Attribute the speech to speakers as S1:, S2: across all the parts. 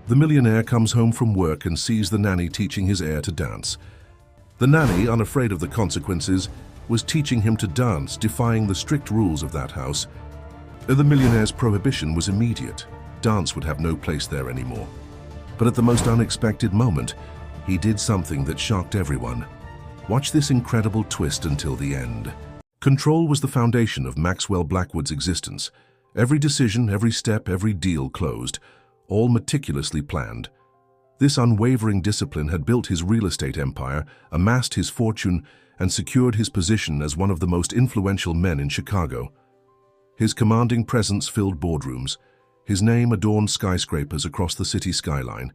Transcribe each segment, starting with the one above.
S1: The millionaire comes home from work and sees the nanny teaching his heir to dance. The nanny, unafraid of the consequences, was teaching him to dance, defying the strict rules of that house. The millionaire's prohibition was immediate. Dance would have no place there anymore. But at the most unexpected moment, he did something that shocked everyone. Watch this incredible twist until the end. Control was the foundation of Maxwell Blackwood's existence. Every decision, every step, every deal closed, all meticulously planned. This unwavering discipline had built his real estate empire, amassed his fortune, and secured his position as one of the most influential men in Chicago. His commanding presence filled boardrooms, his name adorned skyscrapers across the city skyline,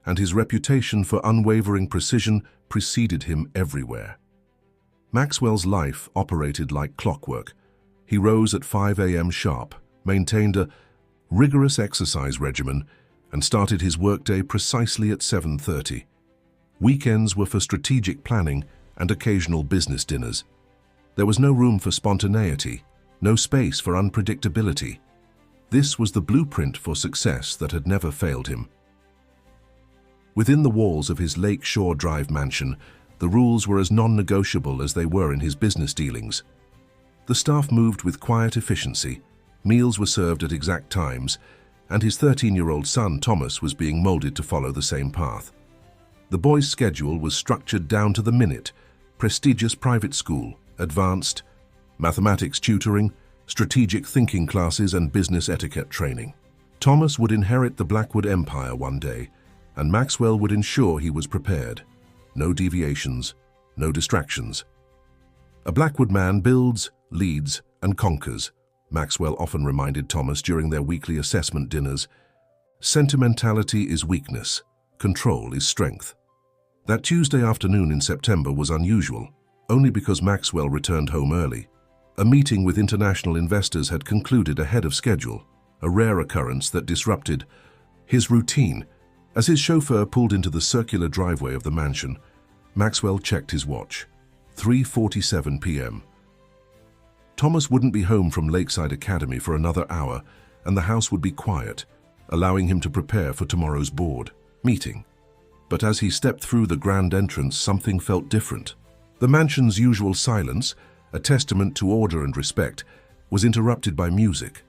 S1: and his reputation for unwavering precision preceded him everywhere. Maxwell's life operated like clockwork. He rose at 5 a.m. sharp, maintained a rigorous exercise regimen, and started his workday precisely at 7:30. Weekends were for strategic planning and occasional business dinners. There was no room for spontaneity, no space for unpredictability. This was the blueprint for success that had never failed him. Within the walls of his Lake Shore Drive mansion, the rules were as non-negotiable as they were in his business dealings. The staff moved with quiet efficiency, meals were served at exact times, and his 13-year-old son, Thomas, was being molded to follow the same path. The boy's schedule was structured down to the minute: prestigious private school, advanced mathematics tutoring, strategic thinking classes, and business etiquette training. Thomas would inherit the Blackwood empire one day, and Maxwell would ensure he was prepared. No deviations, no distractions. A Blackwood man builds, leads, and conquers, Maxwell often reminded Thomas during their weekly assessment dinners. Sentimentality is weakness, control is strength. That Tuesday afternoon in September was unusual, only because Maxwell returned home early. A meeting with international investors had concluded ahead of schedule, a rare occurrence that disrupted his routine. As his chauffeur pulled into the circular driveway of the mansion, Maxwell checked his watch. 3:47 p.m. Thomas wouldn't be home from Lakeside Academy for another hour, and the house would be quiet, allowing him to prepare for tomorrow's board meeting. But as he stepped through the grand entrance, something felt different. The mansion's usual silence, a testament to order and respect, was interrupted by music.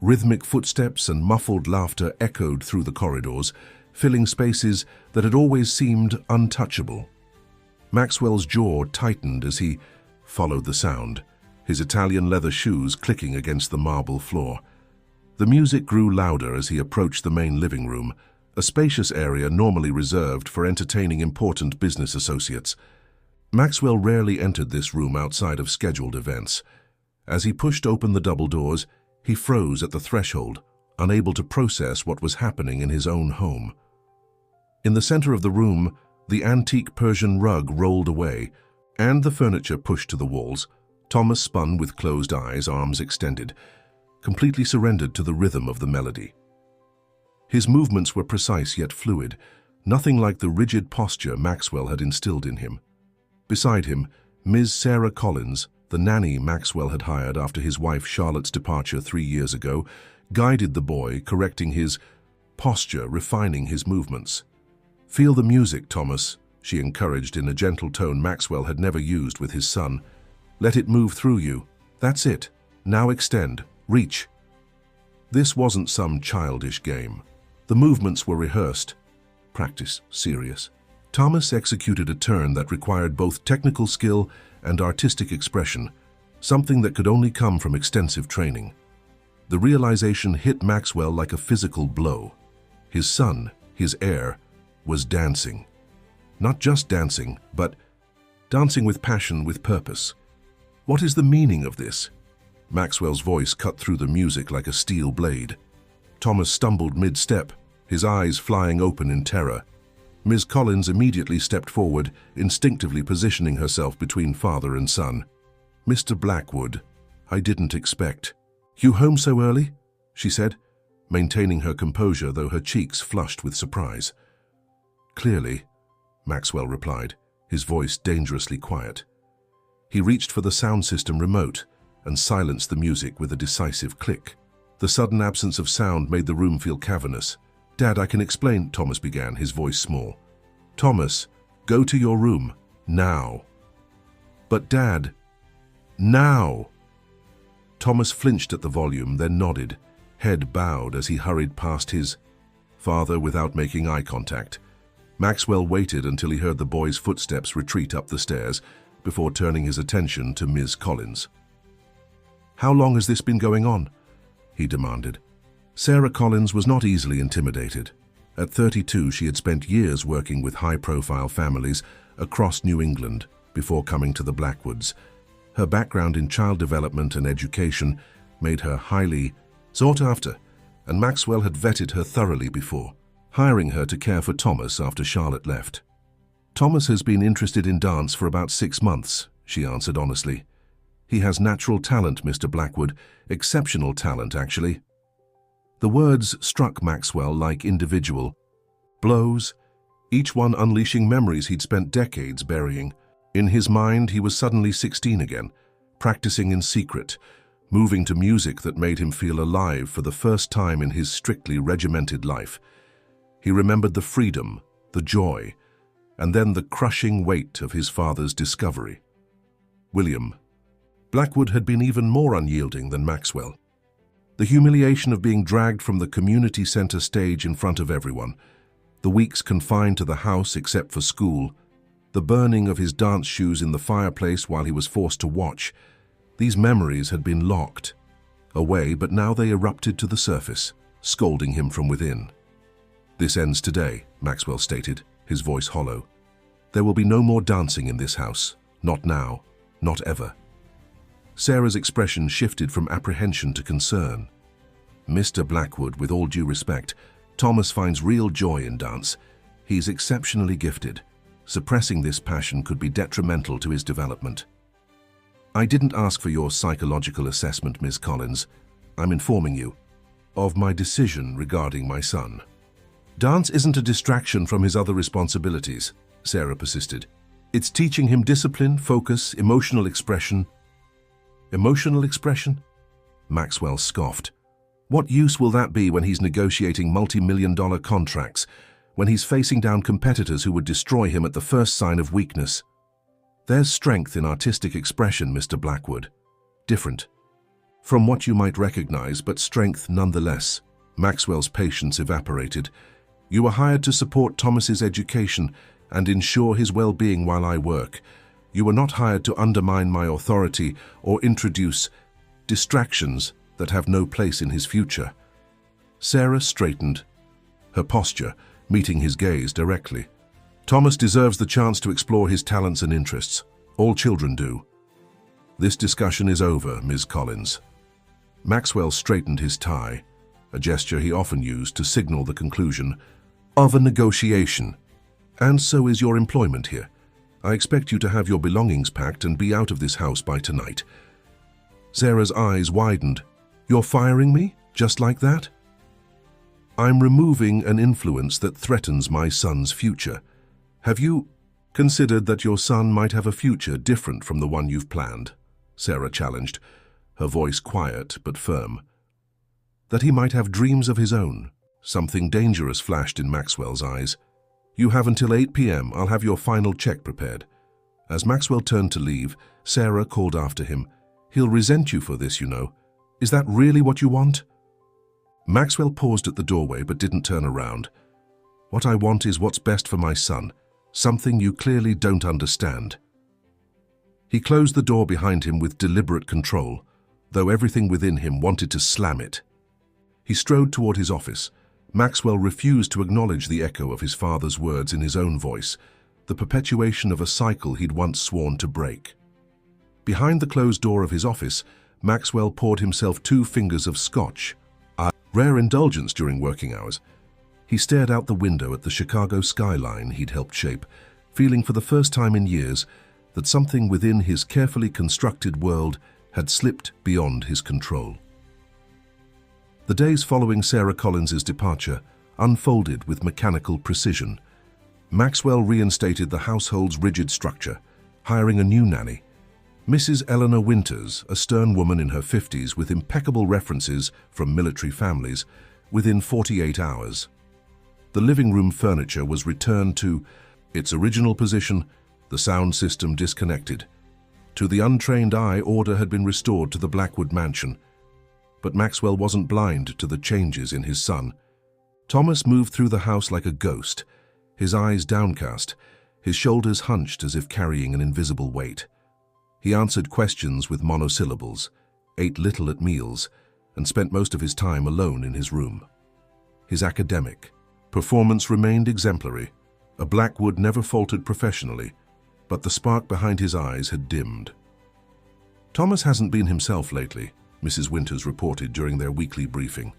S1: Rhythmic footsteps and muffled laughter echoed through the corridors, filling spaces that had always seemed untouchable. Maxwell's jaw tightened as he followed the sound, his Italian leather shoes clicking against the marble floor. The music grew louder as he approached the main living room, a spacious area normally reserved for entertaining important business associates. Maxwell rarely entered this room outside of scheduled events. As he pushed open the double doors, he froze at the threshold, unable to process what was happening in his own home. In the center of the room, the antique Persian rug rolled away, and the furniture pushed to the walls. Thomas spun with closed eyes, arms extended, completely surrendered to the rhythm of the melody. His movements were precise yet fluid, nothing like the rigid posture Maxwell had instilled in him. Beside him, Ms. Sarah Collins, the nanny Maxwell had hired after his wife Charlotte's departure 3 years ago, guided the boy, correcting his posture, refining his movements. "Feel the music, Thomas," she encouraged in a gentle tone Maxwell had never used with his son. "Let it move through you. That's it. Now extend. Reach." This wasn't some childish game. The movements were rehearsed. Practice, serious. Thomas executed a turn that required both technical skill and artistic expression, something that could only come from extensive training. The realization hit Maxwell like a physical blow. His son, his heir, was dancing. Not just dancing, but dancing with passion, with purpose. What is the meaning of this? Maxwell's voice cut through the music like a steel blade. Thomas stumbled mid-step, his eyes flying open in terror. Ms. Collins immediately stepped forward, instinctively positioning herself between father and son. "Mr. Blackwood, I didn't expect. You home so early?" she said, maintaining her composure though her cheeks flushed with surprise. "Clearly," Maxwell replied, his voice dangerously quiet. He reached for the sound system remote and silenced the music with a decisive click. The sudden absence of sound made the room feel cavernous, Dad, I can explain, Thomas began, his voice small. Thomas, go to your room, now. But Dad, now. Thomas flinched at the volume, then nodded, head bowed as he hurried past his father without making eye contact. Maxwell waited until he heard the boy's footsteps retreat up the stairs before turning his attention to Ms. Collins. How long has this been going on? He demanded. Sarah Collins was not easily intimidated. At 32, she had spent years working with high-profile families across New England before coming to the Blackwoods. Her background in child development and education made her highly sought after, and Maxwell had vetted her thoroughly before, hiring her to care for Thomas after Charlotte left. Thomas has been interested in dance for about 6 months, she answered honestly. He has natural talent, Mr. Blackwood, exceptional talent, actually. The words struck Maxwell like individual blows, each one unleashing memories he'd spent decades burying. In his mind, he was suddenly 16 again, practicing in secret, moving to music that made him feel alive for the first time in his strictly regimented life. He remembered the freedom, the joy, and then the crushing weight of his father's discovery. William Blackwood had been even more unyielding than Maxwell. The humiliation of being dragged from the community center stage in front of everyone, the weeks confined to the house except for school, the burning of his dance shoes in the fireplace while he was forced to watch. These memories had been locked away, but now they erupted to the surface, scolding him from within. This ends today, Maxwell stated, his voice hollow. There will be no more dancing in this house. Not now. Not ever. Sarah's expression shifted from apprehension to concern. Mr. Blackwood, with all due respect, Thomas finds real joy in dance. He's exceptionally gifted. Suppressing this passion could be detrimental to his development. I didn't ask for your psychological assessment, Ms. Collins. I'm informing you of my decision regarding my son. Dance isn't a distraction from his other responsibilities, Sarah persisted. It's teaching him discipline, focus, emotional expression. Emotional expression? Maxwell scoffed. What use will that be when he's negotiating multi-million-dollar contracts, when he's facing down competitors who would destroy him at the first sign of weakness? There's strength in artistic expression, Mr. Blackwood. Different from what you might recognize, but strength nonetheless. Maxwell's patience evaporated. You were hired to support Thomas's education and ensure his well-being while I work. You were not hired to undermine my authority or introduce distractions that have no place in his future. Sarah straightened, her posture meeting his gaze directly. Thomas deserves the chance to explore his talents and interests. All children do. This discussion is over, Ms. Collins. Maxwell straightened his tie, a gesture he often used to signal the conclusion of a negotiation. And so is your employment here. I expect you to have your belongings packed and be out of this house by tonight. Sarah's eyes widened. You're firing me? Just like that? I'm removing an influence that threatens my son's future. Have you considered that your son might have a future different from the one you've planned? Sarah challenged, her voice quiet but firm. That he might have dreams of his own. Something dangerous flashed in Maxwell's eyes. You have until 8 p.m. I'll have your final check prepared. As Maxwell turned to leave, Sarah called after him. He'll resent you for this, you know. Is that really what you want? Maxwell paused at the doorway but didn't turn around. What I want is what's best for my son, something you clearly don't understand. He closed the door behind him with deliberate control, though everything within him wanted to slam it. He strode toward his office. Maxwell refused to acknowledge the echo of his father's words in his own voice, the perpetuation of a cycle he'd once sworn to break. Behind the closed door of his office, Maxwell poured himself 2 fingers of scotch, a rare indulgence during working hours. He stared out the window at the Chicago skyline he'd helped shape, feeling for the first time in years that something within his carefully constructed world had slipped beyond his control. The days following Sarah Collins's departure unfolded with mechanical precision. Maxwell reinstated the household's rigid structure, hiring a new nanny, Mrs. Eleanor Winters, a stern woman in her 50s with impeccable references from military families, within 48 hours. The living room furniture was returned to its original position, the sound system disconnected. To the untrained eye, order had been restored to the Blackwood mansion. But Maxwell wasn't blind to the changes in his son. Thomas moved through the house like a ghost, his eyes downcast, his shoulders hunched as if carrying an invisible weight. He answered questions with monosyllables, ate little at meals, and spent most of his time alone in his room. His academic performance remained exemplary. A Blackwood never faltered professionally, but the spark behind his eyes had dimmed. Thomas hasn't been himself lately, Mrs. Winters reported during their weekly briefing.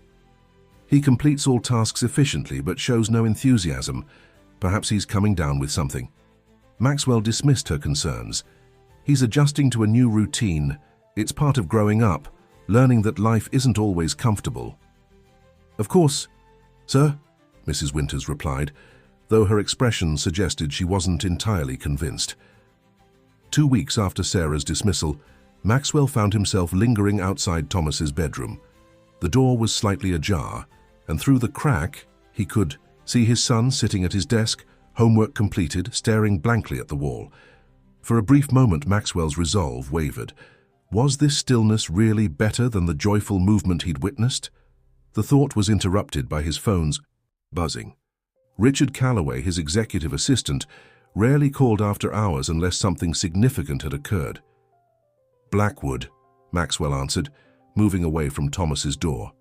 S1: He completes all tasks efficiently but shows no enthusiasm. Perhaps he's coming down with something. Maxwell dismissed her concerns. He's adjusting to a new routine. It's part of growing up, learning that life isn't always comfortable. Of course, sir, Mrs. Winters replied, though her expression suggested she wasn't entirely convinced. 2 weeks after Sarah's dismissal, Maxwell found himself lingering outside Thomas's bedroom. The door was slightly ajar, and through the crack, he could see his son sitting at his desk, homework completed, staring blankly at the wall. For a brief moment, Maxwell's resolve wavered. Was this stillness really better than the joyful movement he'd witnessed? The thought was interrupted by his phone's buzzing. Richard Calloway, his executive assistant, rarely called after hours unless something significant had occurred. Blackwood, Maxwell answered, moving away from Thomas's door.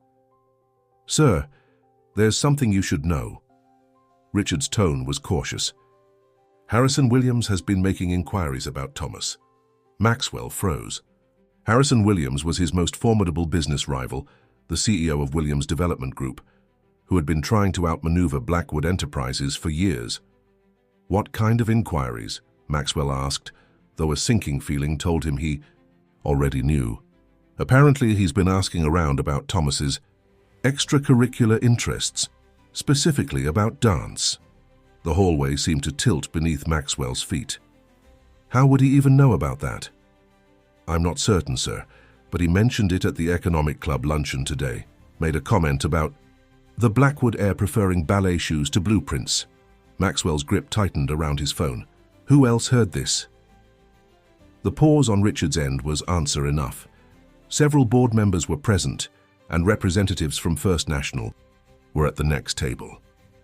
S1: Sir, there's something you should know. Richard's tone was cautious. Harrison Williams has been making inquiries about Thomas. Maxwell froze. Harrison Williams was his most formidable business rival, the CEO of Williams Development Group, who had been trying to outmaneuver Blackwood Enterprises for years. What kind of inquiries? Maxwell asked, though a sinking feeling told him he already knew. Apparently, he's been asking around about Thomas's extracurricular interests, specifically about dance. The hallway seemed to tilt beneath Maxwell's feet. How would he even know about that? I'm not certain, sir, but he mentioned it at the Economic Club luncheon today, made a comment about the Blackwood heir preferring ballet shoes to blueprints. Maxwell's grip tightened around his phone. Who else heard this? The pause on Richard's end was answer enough. Several board members were present, and representatives from First National were at the next table.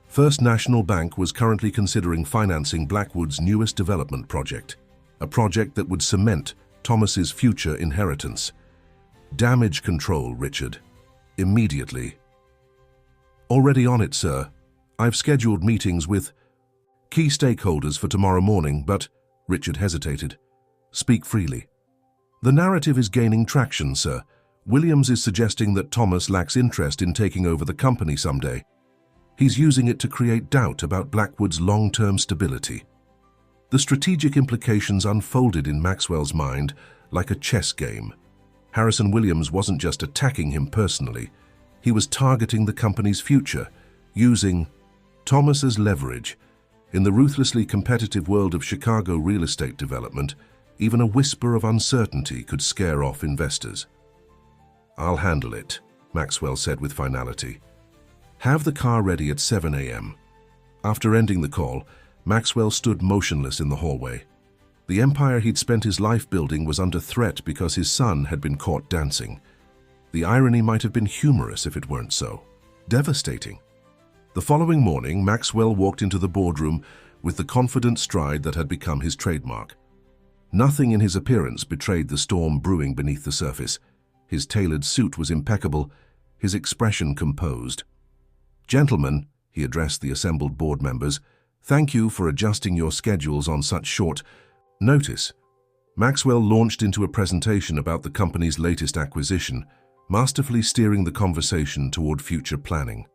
S1: First National Bank was currently considering financing Blackwood's newest development project, a project that would cement Thomas's future inheritance. Damage control, Richard. Immediately. Already on it, sir. I've scheduled meetings with key stakeholders for tomorrow morning, but Richard hesitated. Speak freely. The narrative is gaining traction, sir. Williams is suggesting that Thomas lacks interest in taking over the company someday. He's using it to create doubt about Blackwood's long-term stability. The strategic implications unfolded in Maxwell's mind like a chess game. Harrison Williams wasn't just attacking him personally. He was targeting the company's future, using Thomas as leverage. In the ruthlessly competitive world of Chicago real estate development, even a whisper of uncertainty could scare off investors. I'll handle it, Maxwell said with finality. Have the car ready at 7 a.m. After ending the call, Maxwell stood motionless in the hallway. The empire he'd spent his life building was under threat because his son had been caught dancing. The irony might have been humorous if it weren't so. Devastating. The following morning, Maxwell walked into the boardroom with the confident stride that had become his trademark. Nothing in his appearance betrayed the storm brewing beneath the surface. His tailored suit was impeccable, his expression composed. Gentlemen, he addressed the assembled board members, thank you for adjusting your schedules on such short notice. Maxwell launched into a presentation about the company's latest acquisition, masterfully steering the conversation toward future planning.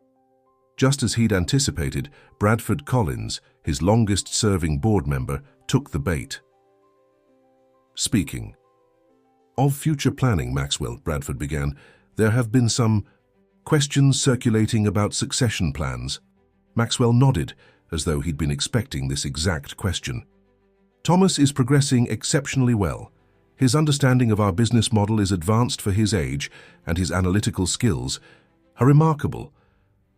S1: Just as he'd anticipated, Bradford Collins, his longest-serving board member, took the bait. Speaking of future planning, Maxwell, Bradford began, there have been some questions circulating about succession plans. Maxwell nodded, as though he'd been expecting this exact question. Thomas is progressing exceptionally well. His understanding of our business model is advanced for his age, and his analytical skills are remarkable.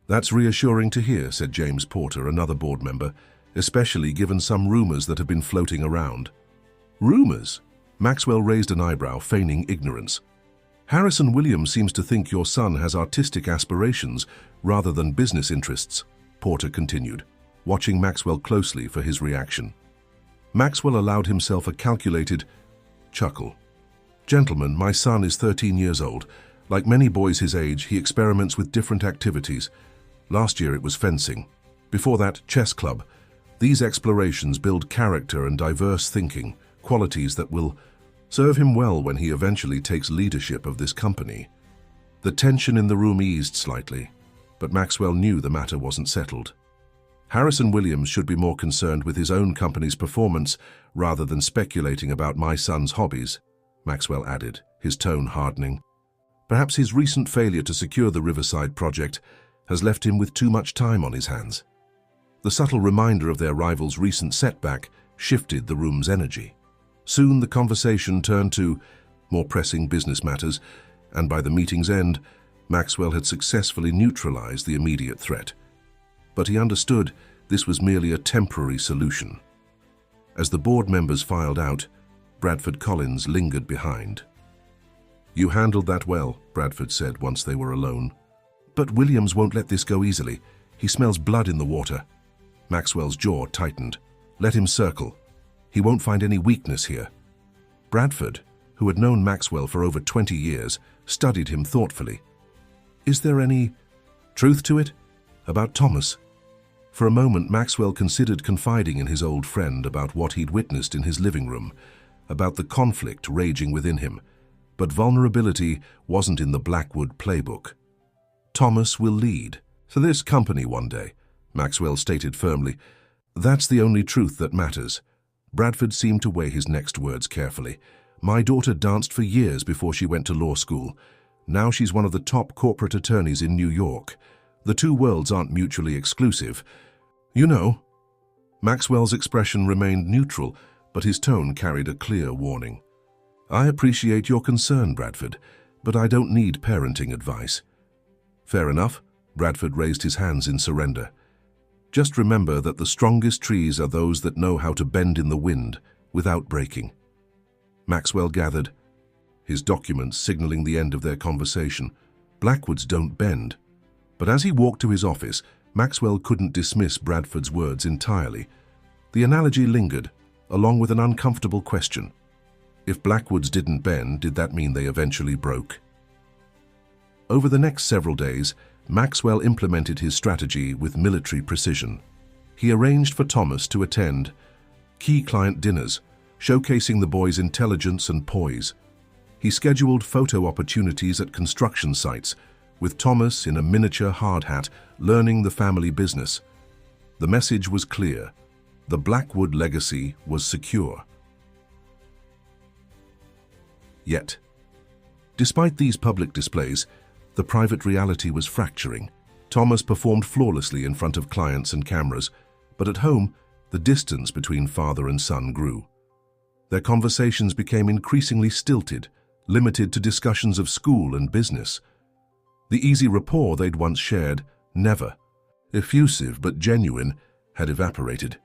S1: "That's reassuring to hear," said James Porter, another board member, "especially given some rumors that have been floating around." "Rumors?" Maxwell raised an eyebrow, feigning ignorance. "Harrison Williams seems to think your son has artistic aspirations rather than business interests," Porter continued, watching Maxwell closely for his reaction. Maxwell allowed himself a calculated chuckle. "Gentlemen, my son is 13 years old. Like many boys his age, he experiments with different activities. Last year it was fencing. Before that, chess club. These explorations build character and diverse thinking, qualities that will serve him well when he eventually takes leadership of this company." The tension in the room eased slightly, but Maxwell knew the matter wasn't settled. "Harrison Williams should be more concerned with his own company's performance rather than speculating about my son's hobbies," Maxwell added, his tone hardening. "Perhaps his recent failure to secure the Riverside project has left him with too much time on his hands." The subtle reminder of their rival's recent setback shifted the room's energy. Soon the conversation turned to more pressing business matters, and by the meeting's end, Maxwell had successfully neutralized the immediate threat. But he understood this was merely a temporary solution. As the board members filed out, Bradford Collins lingered behind. "You handled that well," Bradford said once they were alone. "But Williams won't let this go easily. He smells blood in the water." Maxwell's jaw tightened. "Let him circle. He won't find any weakness here." Bradford, who had known Maxwell for over 20 years, studied him thoughtfully. "Is there any truth to it? About Thomas?" For a moment, Maxwell considered confiding in his old friend about what he'd witnessed in his living room, about the conflict raging within him. But vulnerability wasn't in the Blackwood playbook. "Thomas will lead to this company one day," Maxwell stated firmly. "That's the only truth that matters." Bradford seemed to weigh his next words carefully. "My daughter danced for years before she went to law school. Now she's one of the top corporate attorneys in New York. The two worlds aren't mutually exclusive. You know." Maxwell's expression remained neutral, but his tone carried a clear warning. "I appreciate your concern, Bradford, but I don't need parenting advice." "Fair enough." Bradford raised his hands in surrender. "Just remember that the strongest trees are those that know how to bend in the wind without breaking." Maxwell gathered, his documents signaling the end of their conversation. Blackwoods don't bend. But as he walked to his office, Maxwell couldn't dismiss Bradford's words entirely. The analogy lingered, along with an uncomfortable question. If Blackwoods didn't bend, did that mean they eventually broke? Over the next several days, Maxwell implemented his strategy with military precision. He arranged for Thomas to attend key client dinners, showcasing the boy's intelligence and poise. He scheduled photo opportunities at construction sites, with Thomas in a miniature hard hat learning the family business. The message was clear. The Blackwood legacy was secure. Yet, despite these public displays, the private reality was fracturing. Thomas performed flawlessly in front of clients and cameras, but at home, the distance between father and son grew. Their conversations became increasingly stilted, limited to discussions of school and business. The easy rapport they'd once shared, never, effusive but genuine, had evaporated.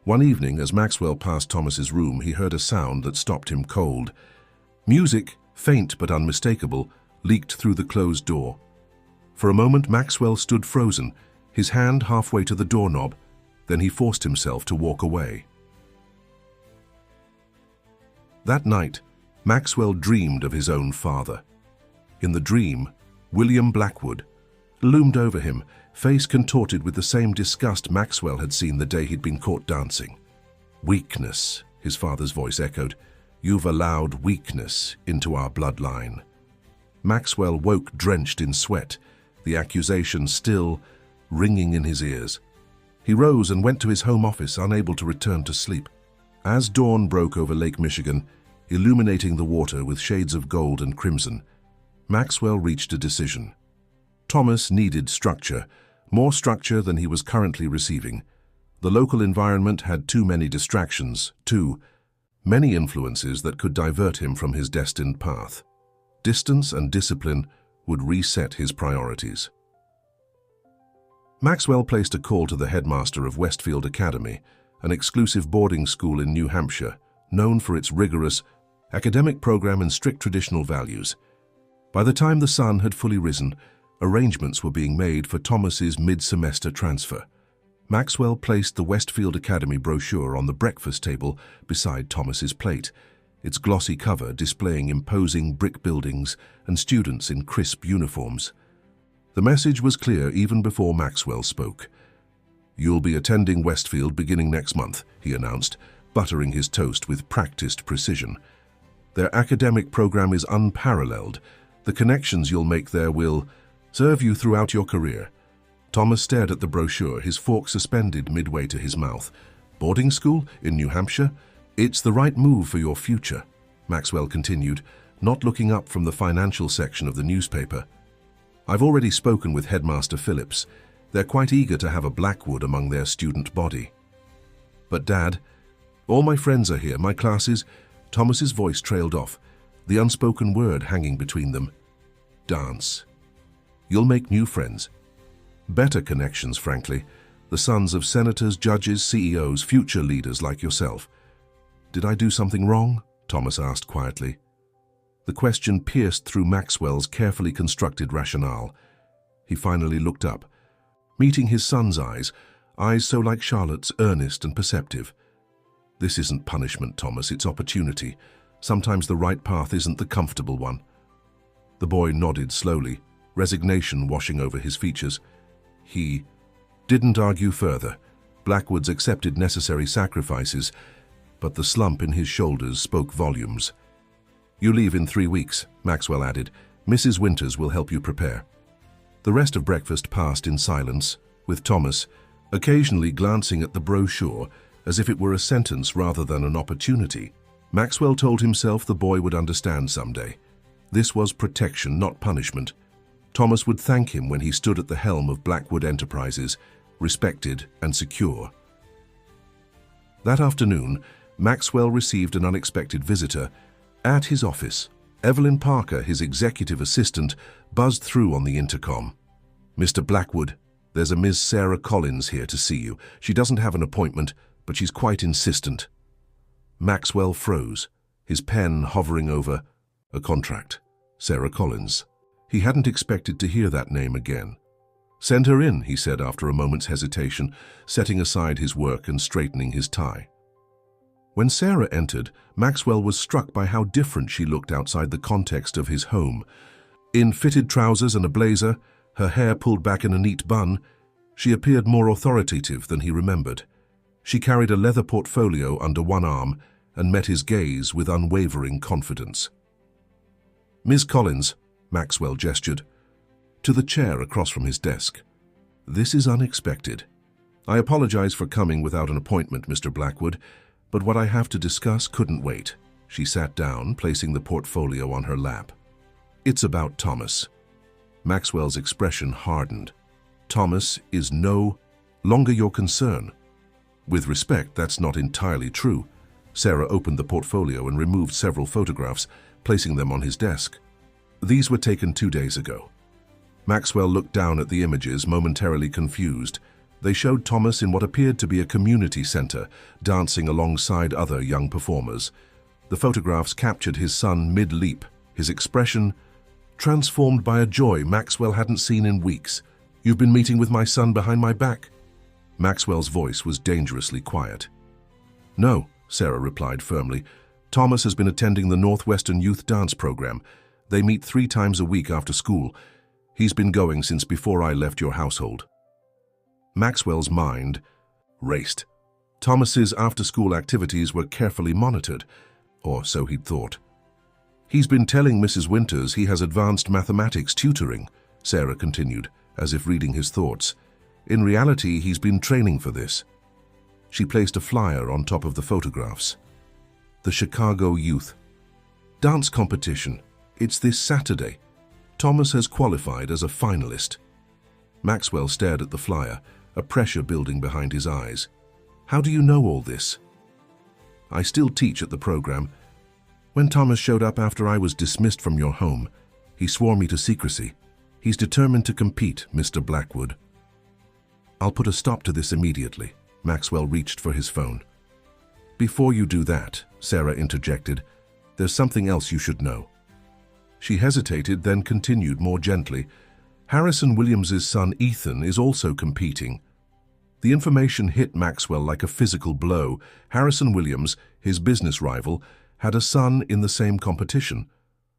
S1: One evening, as Maxwell passed Thomas's room, he heard a sound that stopped him cold. Music, faint but unmistakable, leaked through the closed door. For a moment, Maxwell stood frozen, his hand halfway to the doorknob. Then he forced himself to walk away. That night, Maxwell dreamed of his own father. In the dream, William Blackwood loomed over him, face contorted with the same disgust Maxwell had seen the day he'd been caught dancing. "Weakness," his father's voice echoed. "You've allowed weakness into our bloodline." Maxwell woke drenched in sweat, the accusation still ringing in his ears. He rose and went to his home office, unable to return to sleep. As dawn broke over Lake Michigan, illuminating the water with shades of gold and crimson, Maxwell reached a decision. Thomas needed structure, more structure than he was currently receiving. The local environment had too many distractions, too many influences that could divert him from his destined path. Distance and discipline would reset his priorities. Maxwell placed a call to the headmaster of Westfield Academy, an exclusive boarding school in New Hampshire, known for its rigorous academic program and strict traditional values. By the time the sun had fully risen, arrangements were being made for Thomas's mid-semester transfer. Maxwell placed the Westfield Academy brochure on the breakfast table beside Thomas's plate, its glossy cover displaying imposing brick buildings and students in crisp uniforms. The message was clear even before Maxwell spoke. "You'll be attending Westfield beginning next month," he announced, buttering his toast with practiced precision. "Their academic program is unparalleled. The connections you'll make there will serve you throughout your career." Thomas stared at the brochure, his fork suspended midway to his mouth. "Boarding school in New Hampshire? It's the right move for your future," Maxwell continued, not looking up from the financial section of the newspaper. "I've already spoken with Headmaster Phillips. They're quite eager to have a Blackwood among their student body." "But Dad, all my friends are here, my classes—" Thomas's voice trailed off, the unspoken word hanging between them. "Dance. You'll make new friends. Better connections, frankly. The sons of senators, judges, CEOs, future leaders like yourself." "Did I do something wrong?" Thomas asked quietly. The question pierced through Maxwell's carefully constructed rationale. He finally looked up, meeting his son's eyes so like Charlotte's, earnest and perceptive. "This isn't punishment, Thomas, it's opportunity. Sometimes the right path isn't the comfortable one." The boy nodded slowly, resignation washing over his features. He didn't argue further. Blackwoods accepted necessary sacrifices, but the slump in his shoulders spoke volumes. "You leave in 3 weeks," Maxwell added. "Mrs. Winters will help you prepare." The rest of breakfast passed in silence, with Thomas occasionally glancing at the brochure as if it were a sentence rather than an opportunity. Maxwell told himself the boy would understand someday. This was protection, not punishment. Thomas would thank him when he stood at the helm of Blackwood Enterprises, respected and secure. That afternoon, Maxwell received an unexpected visitor. At his office, Evelyn Parker, his executive assistant, buzzed through on the intercom. "Mr. Blackwood, there's a Miss Sarah Collins here to see you. She doesn't have an appointment, but she's quite insistent." Maxwell froze, his pen hovering over a contract. Sarah Collins. He hadn't expected to hear that name again. "Send her in," he said after a moment's hesitation, setting aside his work and straightening his tie. When Sarah entered, Maxwell was struck by how different she looked outside the context of his home. In fitted trousers and a blazer, her hair pulled back in a neat bun, she appeared more authoritative than he remembered. She carried a leather portfolio under one arm and met his gaze with unwavering confidence. "Miss Collins," Maxwell gestured, to the chair across from his desk. "This is unexpected. I apologize for coming without an appointment, Mr. Blackwood, but what I have to discuss couldn't wait." She sat down, placing the portfolio on her lap. "It's about Thomas." Maxwell's expression hardened. "Thomas is no longer your concern." "With respect, that's not entirely true." Sarah opened the portfolio and removed several photographs, placing them on his desk. "These were taken 2 days ago." Maxwell looked down at the images, momentarily confused. They showed Thomas in what appeared to be a community center, dancing alongside other young performers. The photographs captured his son mid-leap, his expression transformed by a joy Maxwell hadn't seen in weeks. "You've been meeting with my son behind my back?" Maxwell's voice was dangerously quiet. "No," Sarah replied firmly. "Thomas has been attending the Northwestern Youth Dance Program. They meet 3 times a week after school. He's been going since before I left your household." Maxwell's mind raced. Thomas's after-school activities were carefully monitored, or so he'd thought. "He's been telling Mrs. Winters he has advanced mathematics tutoring," Sarah continued, as if reading his thoughts. "In reality, he's been training for this." She placed a flyer on top of the photographs. "The Chicago Youth Dance Competition. It's this Saturday. Thomas has qualified as a finalist." Maxwell stared at the flyer, a pressure building behind his eyes. "How do you know all this?" "I still teach at the program. When Thomas showed up after I was dismissed from your home, he swore me to secrecy. He's determined to compete, Mr. Blackwood." I'll put a stop to this immediately. Maxwell reached for his phone. Before you do that, Sarah interjected, there's something else you should know. She hesitated, then continued more gently. Harrison Williams's son Ethan is also competing. The information hit Maxwell like a physical blow. Harrison Williams, his business rival, had a son in the same competition.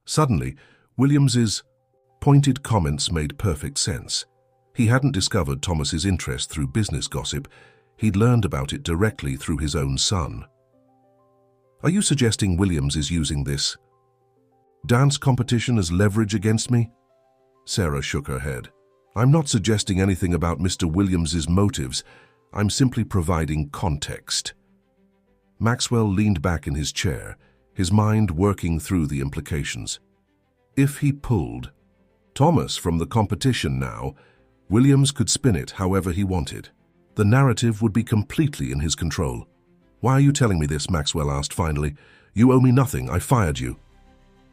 S1: Suddenly, Williams's pointed comments made perfect sense. He hadn't discovered Thomas's interest through business gossip. He'd learned about it directly through his own son. Are you suggesting Williams is using this dance competition as leverage against me? Sarah shook her head. I'm not suggesting anything about Mr. Williams's motives. I'm simply providing context. Maxwell leaned back in his chair, his mind working through the implications. If he pulled Thomas from the competition now, Williams could spin it however he wanted. The narrative would be completely in his control. Why are you telling me this? Maxwell asked finally. You owe me nothing. I fired you.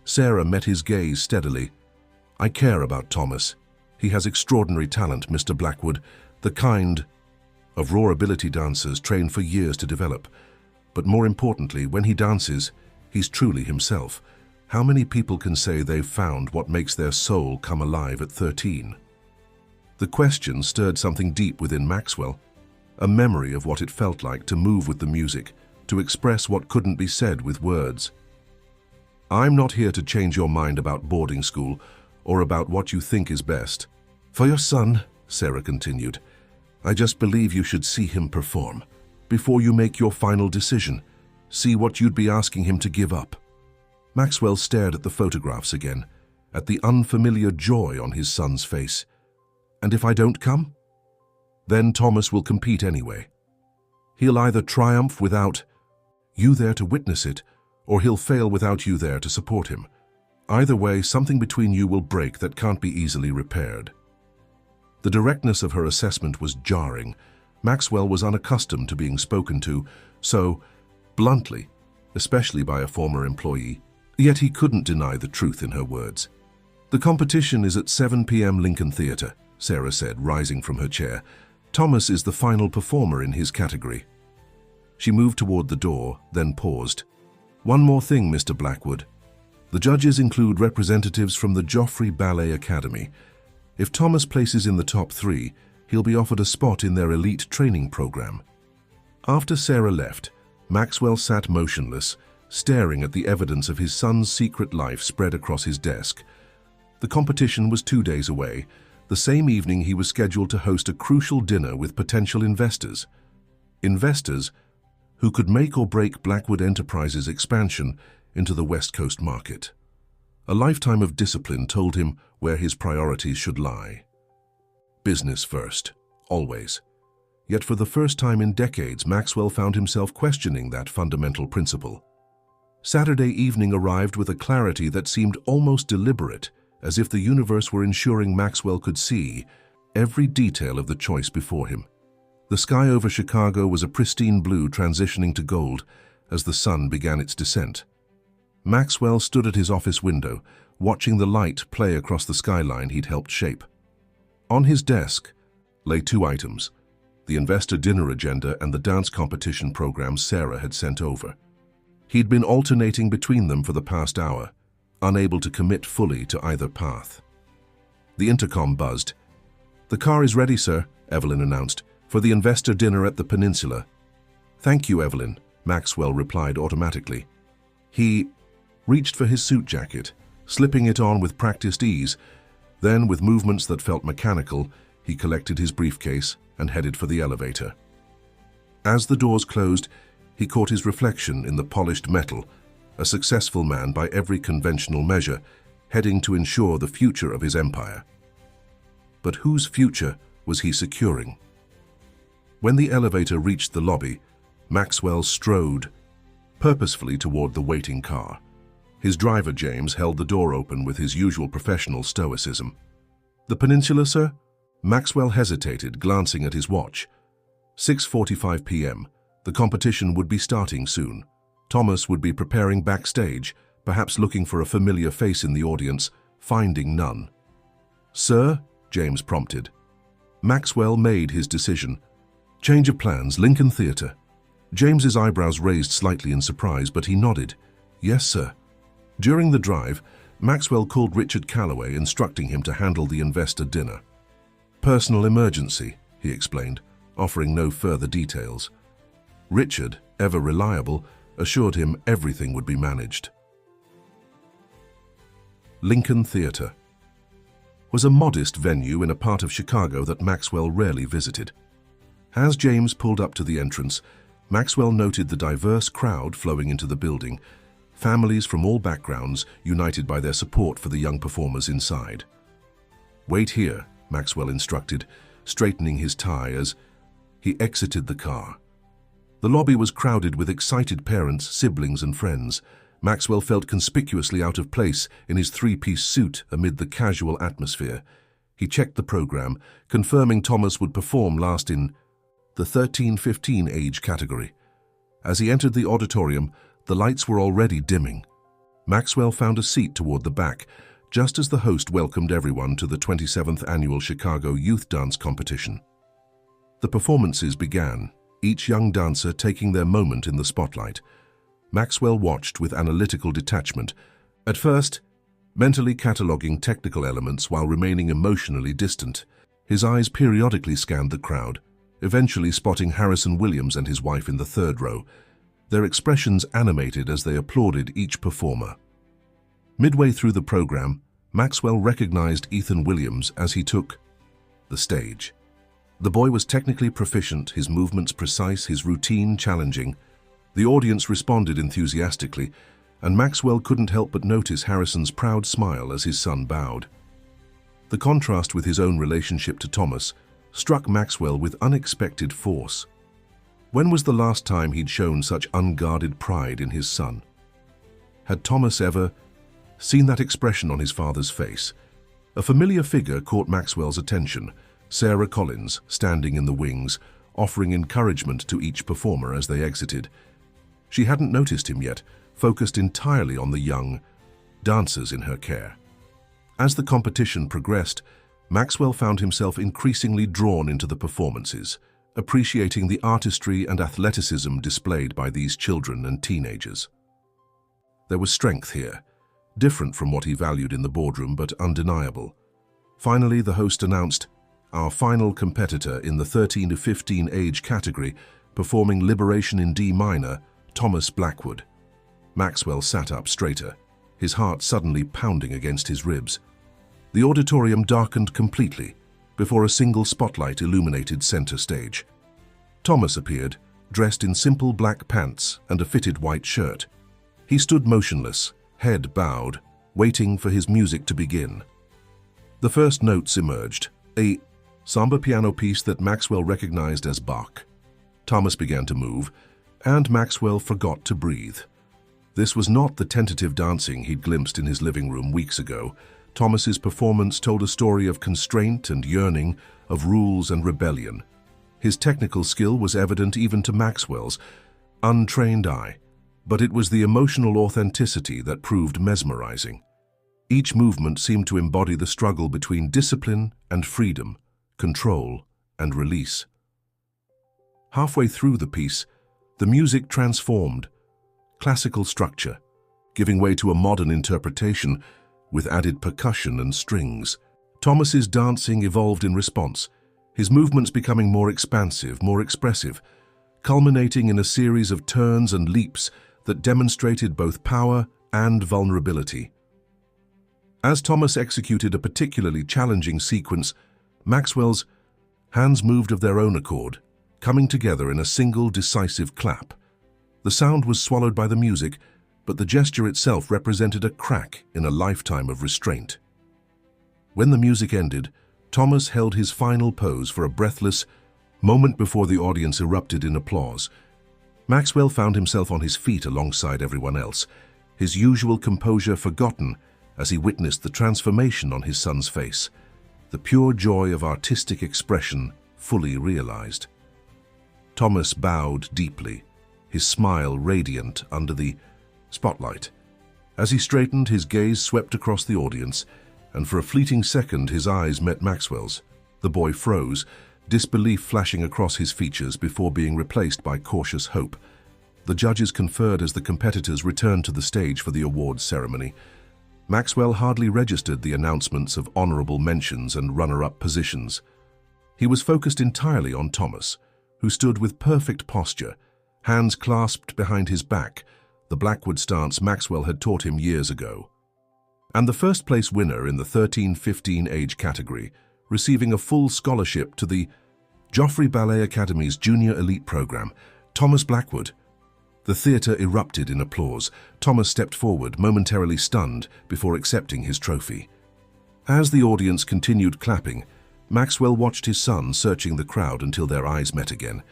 S1: Sarah met his gaze steadily. I care about Thomas. He has extraordinary talent, Mr. Blackwood, the kind of raw ability dancers trained for years to develop. But more importantly, when he dances, he's truly himself. How many people can say they've found what makes their soul come alive at 13? The question stirred something deep within Maxwell, a memory of what it felt like to move with the music, to express what couldn't be said with words. I'm not here to change your mind about boarding school or about what you think is best. For your son, Sarah continued, I just believe you should see him perform. Before you make your final decision, see what you'd be asking him to give up. Maxwell stared at the photographs again, at the unfamiliar joy on his son's face. And if I don't come? Then Thomas will compete anyway. He'll either triumph without you there to witness it, or he'll fail without you there to support him. Either way, something between you will break that can't be easily repaired. The directness of her assessment was jarring. Maxwell was unaccustomed to being spoken to so bluntly, especially by a former employee. Yet he couldn't deny the truth in her words. The competition is at 7 p.m. Lincoln Theatre, Sarah said, rising from her chair. Thomas is the final performer in his category. She moved toward the door, then paused. One more thing, Mr. Blackwood. The judges include representatives from the Joffrey Ballet Academy. If Thomas places in the top 3, he'll be offered a spot in their elite training program. After Sarah left, Maxwell sat motionless, staring at the evidence of his son's secret life spread across his desk. The competition was 2 days away. The same evening he was scheduled to host a crucial dinner with potential investors. Investors who could make or break Blackwood Enterprises' expansion into the West Coast market. A lifetime of discipline told him where his priorities should lie. Business first, always. Yet for the first time in decades, Maxwell found himself questioning that fundamental principle. Saturday evening arrived with a clarity that seemed almost deliberate, as if the universe were ensuring Maxwell could see every detail of the choice before him. The sky over Chicago was a pristine blue transitioning to gold as the sun began its descent. Maxwell stood at his office window, watching the light play across the skyline he'd helped shape. On his desk lay 2 items, the investor dinner agenda and the dance competition program Sarah had sent over. He'd been alternating between them for the past hour, unable to commit fully to either path. The intercom buzzed. The car is ready, sir, Evelyn announced, for the investor dinner at the Peninsula. Thank you, Evelyn, Maxwell replied automatically. He reached for his suit jacket, slipping it on with practiced ease. Then, with movements that felt mechanical, he collected his briefcase and headed for the elevator. As the doors closed, he caught his reflection in the polished metal, a successful man by every conventional measure, heading to ensure the future of his empire. But whose future was he securing? When the elevator reached the lobby, Maxwell strode purposefully toward the waiting car. His driver, James, held the door open with his usual professional stoicism. The Peninsula, sir? Maxwell hesitated, glancing at his watch. 6:45 p.m. The competition would be starting soon. Thomas would be preparing backstage, perhaps looking for a familiar face in the audience, finding none. Sir? James prompted. Maxwell made his decision. Change of plans, Lincoln Theatre. James's eyebrows raised slightly in surprise, but he nodded. Yes, sir. During the drive, Maxwell called Richard Calloway, instructing him to handle the investor dinner. Personal emergency, he explained, offering no further details. Richard, ever reliable, assured him everything would be managed. Lincoln Theatre was a modest venue in a part of Chicago that Maxwell rarely visited. As James pulled up to the entrance, Maxwell noted the diverse crowd flowing into the building, families from all backgrounds united by their support for the young performers inside. Wait here, Maxwell instructed, straightening his tie as he exited the car. The lobby was crowded with excited parents, siblings, and friends. Maxwell felt conspicuously out of place in his three-piece suit amid the casual atmosphere. He checked the program, confirming Thomas would perform last in the 13-15 age category. As he entered the auditorium, the lights were already dimming. Maxwell found a seat toward the back, just as the host welcomed everyone to the 27th Annual Chicago Youth Dance Competition. The performances began, each young dancer taking their moment in the spotlight. Maxwell watched with analytical detachment, at first mentally cataloging technical elements while remaining emotionally distant. His eyes periodically scanned the crowd, eventually spotting Harrison Williams and his wife in the third row, their expressions animated as they applauded each performer. Midway through the program, Maxwell recognized Ethan Williams as he took the stage. The boy was technically proficient, his movements precise, his routine challenging. The audience responded enthusiastically, and Maxwell couldn't help but notice Harrison's proud smile as his son bowed. The contrast with his own relationship to Thomas struck Maxwell with unexpected force. When was the last time he'd shown such unguarded pride in his son? Had Thomas ever seen that expression on his father's face? A familiar figure caught Maxwell's attention, Sarah Collins, standing in the wings, offering encouragement to each performer as they exited. She hadn't noticed him yet, focused entirely on the young dancers in her care. As the competition progressed, Maxwell found himself increasingly drawn into the performances, appreciating the artistry and athleticism displayed by these children and teenagers. There was strength here, different from what he valued in the boardroom, but undeniable. Finally, the host announced, "Our final competitor in the 13 to 15 age category, performing Liberation in D minor, Thomas Blackwood." Maxwell sat up straighter, his heart suddenly pounding against his ribs. The auditorium darkened completely before a single spotlight illuminated center stage. Thomas appeared, dressed in simple black pants and a fitted white shirt. He stood motionless, head bowed, waiting for his music to begin. The first notes emerged, a somber piano piece that Maxwell recognized as Bach. Thomas began to move, and Maxwell forgot to breathe. This was not the tentative dancing he'd glimpsed in his living room weeks ago. Thomas's performance told a story of constraint and yearning, of rules and rebellion. His technical skill was evident even to Maxwell's untrained eye, but it was the emotional authenticity that proved mesmerizing. Each movement seemed to embody the struggle between discipline and freedom, control and release. Halfway through the piece, the music transformed, classical structure, giving way to a modern interpretation with added percussion and strings. Thomas's dancing evolved in response, his movements becoming more expansive, more expressive, culminating in a series of turns and leaps that demonstrated both power and vulnerability. As Thomas executed a particularly challenging sequence, Maxwell's hands moved of their own accord, coming together in a single decisive clap. The sound was swallowed by the music, but the gesture itself represented a crack in a lifetime of restraint. When the music ended, Thomas held his final pose for a breathless moment before the audience erupted in applause. Maxwell found himself on his feet alongside everyone else, his usual composure forgotten as he witnessed the transformation on his son's face, the pure joy of artistic expression fully realized. Thomas bowed deeply, his smile radiant under the spotlight. As he straightened, his gaze swept across the audience, and for a fleeting second his eyes met Maxwell's. The boy froze, disbelief flashing across his features before being replaced by cautious hope. The judges conferred as the competitors returned to the stage for the awards ceremony. Maxwell hardly registered the announcements of honorable mentions and runner-up positions. He was focused entirely on Thomas, who stood with perfect posture, hands clasped behind his back, the Blackwood stance Maxwell had taught him years ago. And the first-place winner in the 13-15 age category, receiving a full scholarship to the Joffrey Ballet Academy's Junior Elite Program, Thomas Blackwood. The theatre erupted in applause. Thomas stepped forward, momentarily stunned, before accepting his trophy. As the audience continued clapping, Maxwell watched his son searching the crowd until their eyes met again.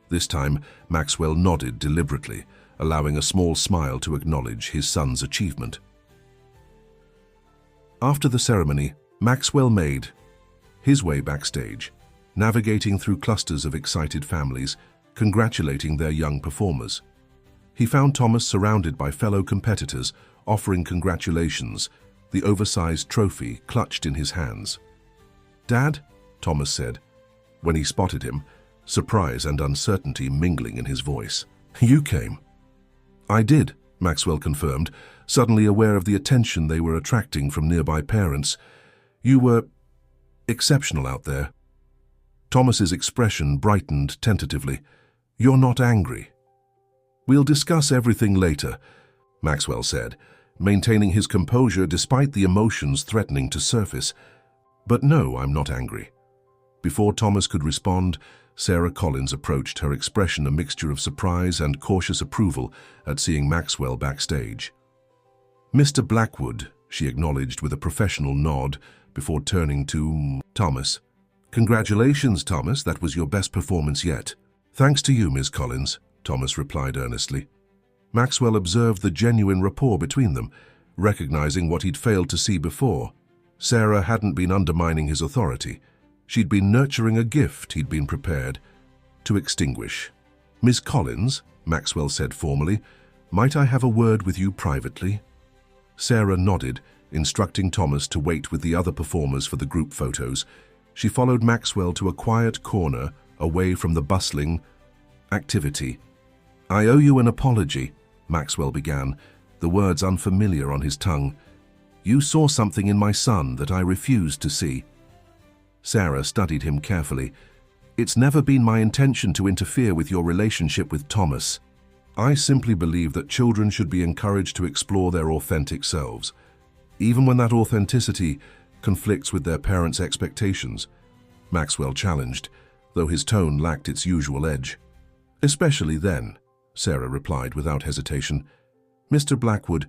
S1: This time, Maxwell nodded deliberately, allowing a small smile to acknowledge his son's achievement. After the ceremony, Maxwell made his way backstage, navigating through clusters of excited families, congratulating their young performers. He found Thomas surrounded by fellow competitors, offering congratulations, the oversized trophy clutched in his hands. "Dad?" Thomas said, when he spotted him, surprise and uncertainty mingling in his voice. "You came." "I did," Maxwell confirmed, suddenly aware of the attention they were attracting from nearby parents. "You were exceptional out there." Thomas's expression brightened tentatively. "You're not angry?" "We'll discuss everything later," Maxwell said, maintaining his composure despite the emotions threatening to surface. "But no, I'm not angry." Before Thomas could respond, Sarah Collins approached, her expression a mixture of surprise and cautious approval at seeing Maxwell backstage. "Mr. Blackwood," she acknowledged with a professional nod before turning to Thomas. "Congratulations, Thomas, that was your best performance yet." "Thanks to you, Ms. Collins," Thomas replied earnestly. Maxwell observed the genuine rapport between them, recognizing what he'd failed to see before. Sarah hadn't been undermining his authority. She'd been nurturing a gift he'd been prepared to extinguish. "Ms. Collins," Maxwell said formally, "might I have a word with you privately?" Sarah nodded, instructing Thomas to wait with the other performers for the group photos. She followed Maxwell to a quiet corner away from the bustling activity. "I owe you an apology," Maxwell began, the words unfamiliar on his tongue. "You saw something in my son that I refused to see." Sarah studied him carefully. "It's never been my intention to interfere with your relationship with Thomas. I simply believe that children should be encouraged to explore their authentic selves, even when that authenticity conflicts with their parents' expectations," Maxwell challenged, though his tone lacked its usual edge. "Especially then," Sarah replied without hesitation. "Mr. Blackwood,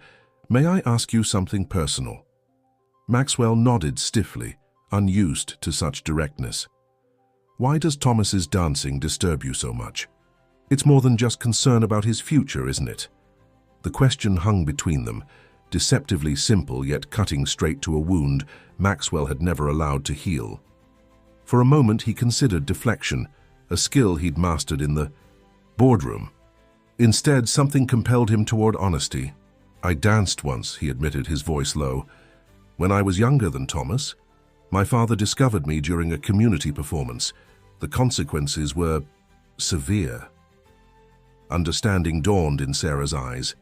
S1: may I ask you something personal?" Maxwell nodded stiffly, unused to such directness. "Why does Thomas's dancing disturb you so much? It's more than just concern about his future, isn't it?" The question hung between them, deceptively simple yet cutting straight to a wound Maxwell had never allowed to heal. For a moment he considered deflection, a skill he'd mastered in the boardroom. Instead, something compelled him toward honesty. "I danced once," he admitted, his voice low. "When I was younger than Thomas. My father discovered me during a community performance. The consequences were severe." Understanding dawned in Sarah's eyes.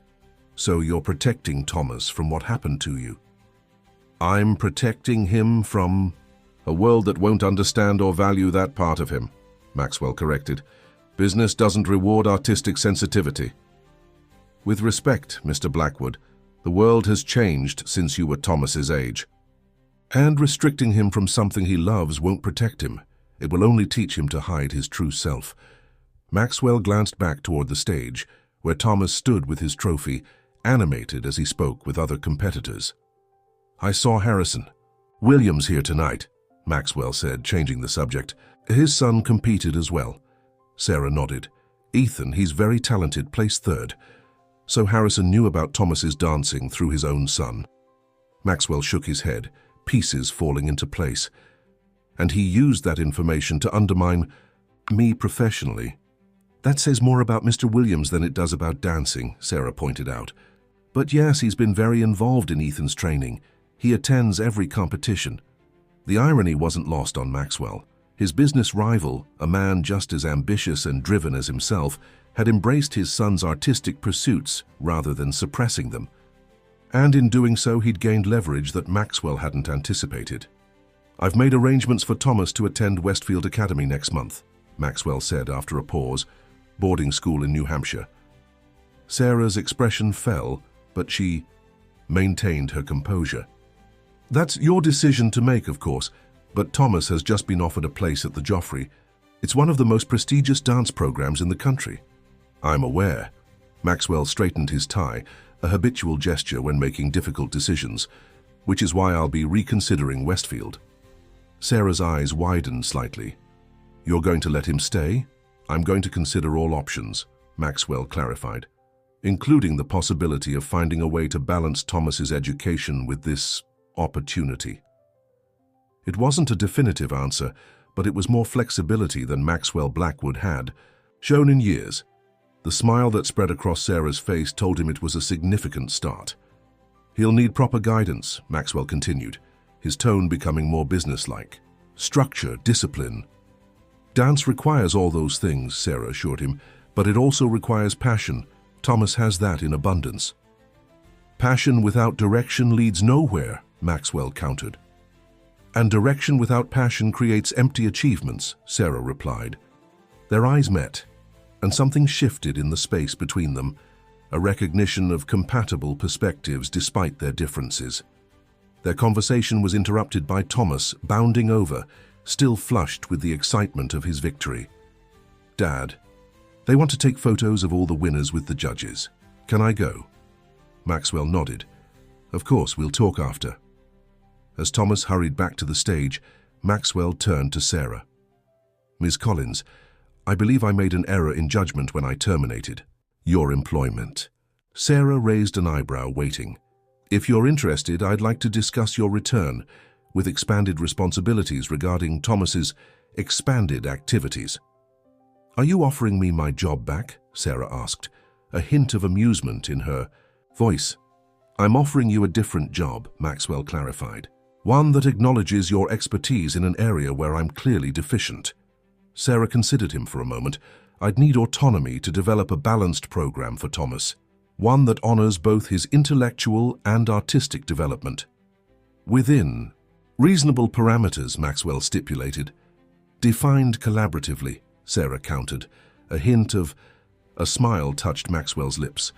S1: "So you're protecting Thomas from what happened to you?" "I'm protecting him from a world that won't understand or value that part of him," Maxwell corrected. "Business doesn't reward artistic sensitivity." "With respect, Mr. Blackwood, the world has changed since you were Thomas's age. And restricting him from something he loves won't protect him. It will only teach him to hide his true self." Maxwell glanced back toward the stage, where Thomas stood with his trophy, animated as he spoke with other competitors. "I saw Harrison Williams here tonight," Maxwell said, changing the subject. "His son competed as well." Sarah nodded. "Ethan, he's very talented, placed third." So Harrison knew about Thomas's dancing through his own son. Maxwell shook his head, pieces falling into place. "And he used that information to undermine me professionally." "That says more about Mr. Williams than it does about dancing," Sarah pointed out. "But yes, he's been very involved in Ethan's training. He attends every competition." The irony wasn't lost on Maxwell. His business rival, a man just as ambitious and driven as himself, had embraced his son's artistic pursuits rather than suppressing them. And in doing so, he'd gained leverage that Maxwell hadn't anticipated. "I've made arrangements for Thomas to attend Westfield Academy next month," Maxwell said after a pause, boarding school in New Hampshire. Sarah's expression fell, but she maintained her composure. "That's your decision to make, of course, but Thomas has just been offered a place at the Joffrey. It's one of the most prestigious dance programs in the country." "I'm aware." Maxwell straightened his tie, a habitual gesture when making difficult decisions, "which is why I'll be reconsidering Westfield." Sarah's eyes widened slightly. "You're going to let him stay?" "I'm going to consider all options," Maxwell clarified, "including the possibility of finding a way to balance Thomas's education with this opportunity." It wasn't a definitive answer, but it was more flexibility than Maxwell Blackwood had shown in years. The smile that spread across Sarah's face told him it was a significant start. "He'll need proper guidance," Maxwell continued, his tone becoming more businesslike. "Structure, discipline." "Dance requires all those things," Sarah assured him, "but it also requires passion. Thomas has that in abundance." "Passion without direction leads nowhere," Maxwell countered. "And direction without passion creates empty achievements," Sarah replied. Their eyes met, and something shifted in the space between them, a recognition of compatible perspectives despite their differences. Their conversation was interrupted by Thomas bounding over, still flushed with the excitement of his victory. "Dad, they want to take photos of all the winners with the judges. Can I go?" Maxwell nodded. "Of course, we'll talk after." As Thomas hurried back to the stage, Maxwell turned to Sarah. "Ms. Collins, I believe I made an error in judgment when I terminated your employment." Sarah raised an eyebrow, waiting. "If you're interested, I'd like to discuss your return, with expanded responsibilities regarding Thomas's expanded activities." "Are you offering me my job back?" Sarah asked, a hint of amusement in her voice. "I'm offering you a different job," Maxwell clarified. "One that acknowledges your expertise in an area where I'm clearly deficient." Sarah considered him for a moment. "I'd need autonomy to develop a balanced program for Thomas, one that honors both his intellectual and artistic development. Within reasonable parameters," Maxwell stipulated. "Defined collaboratively," Sarah countered. A smile touched Maxwell's lips.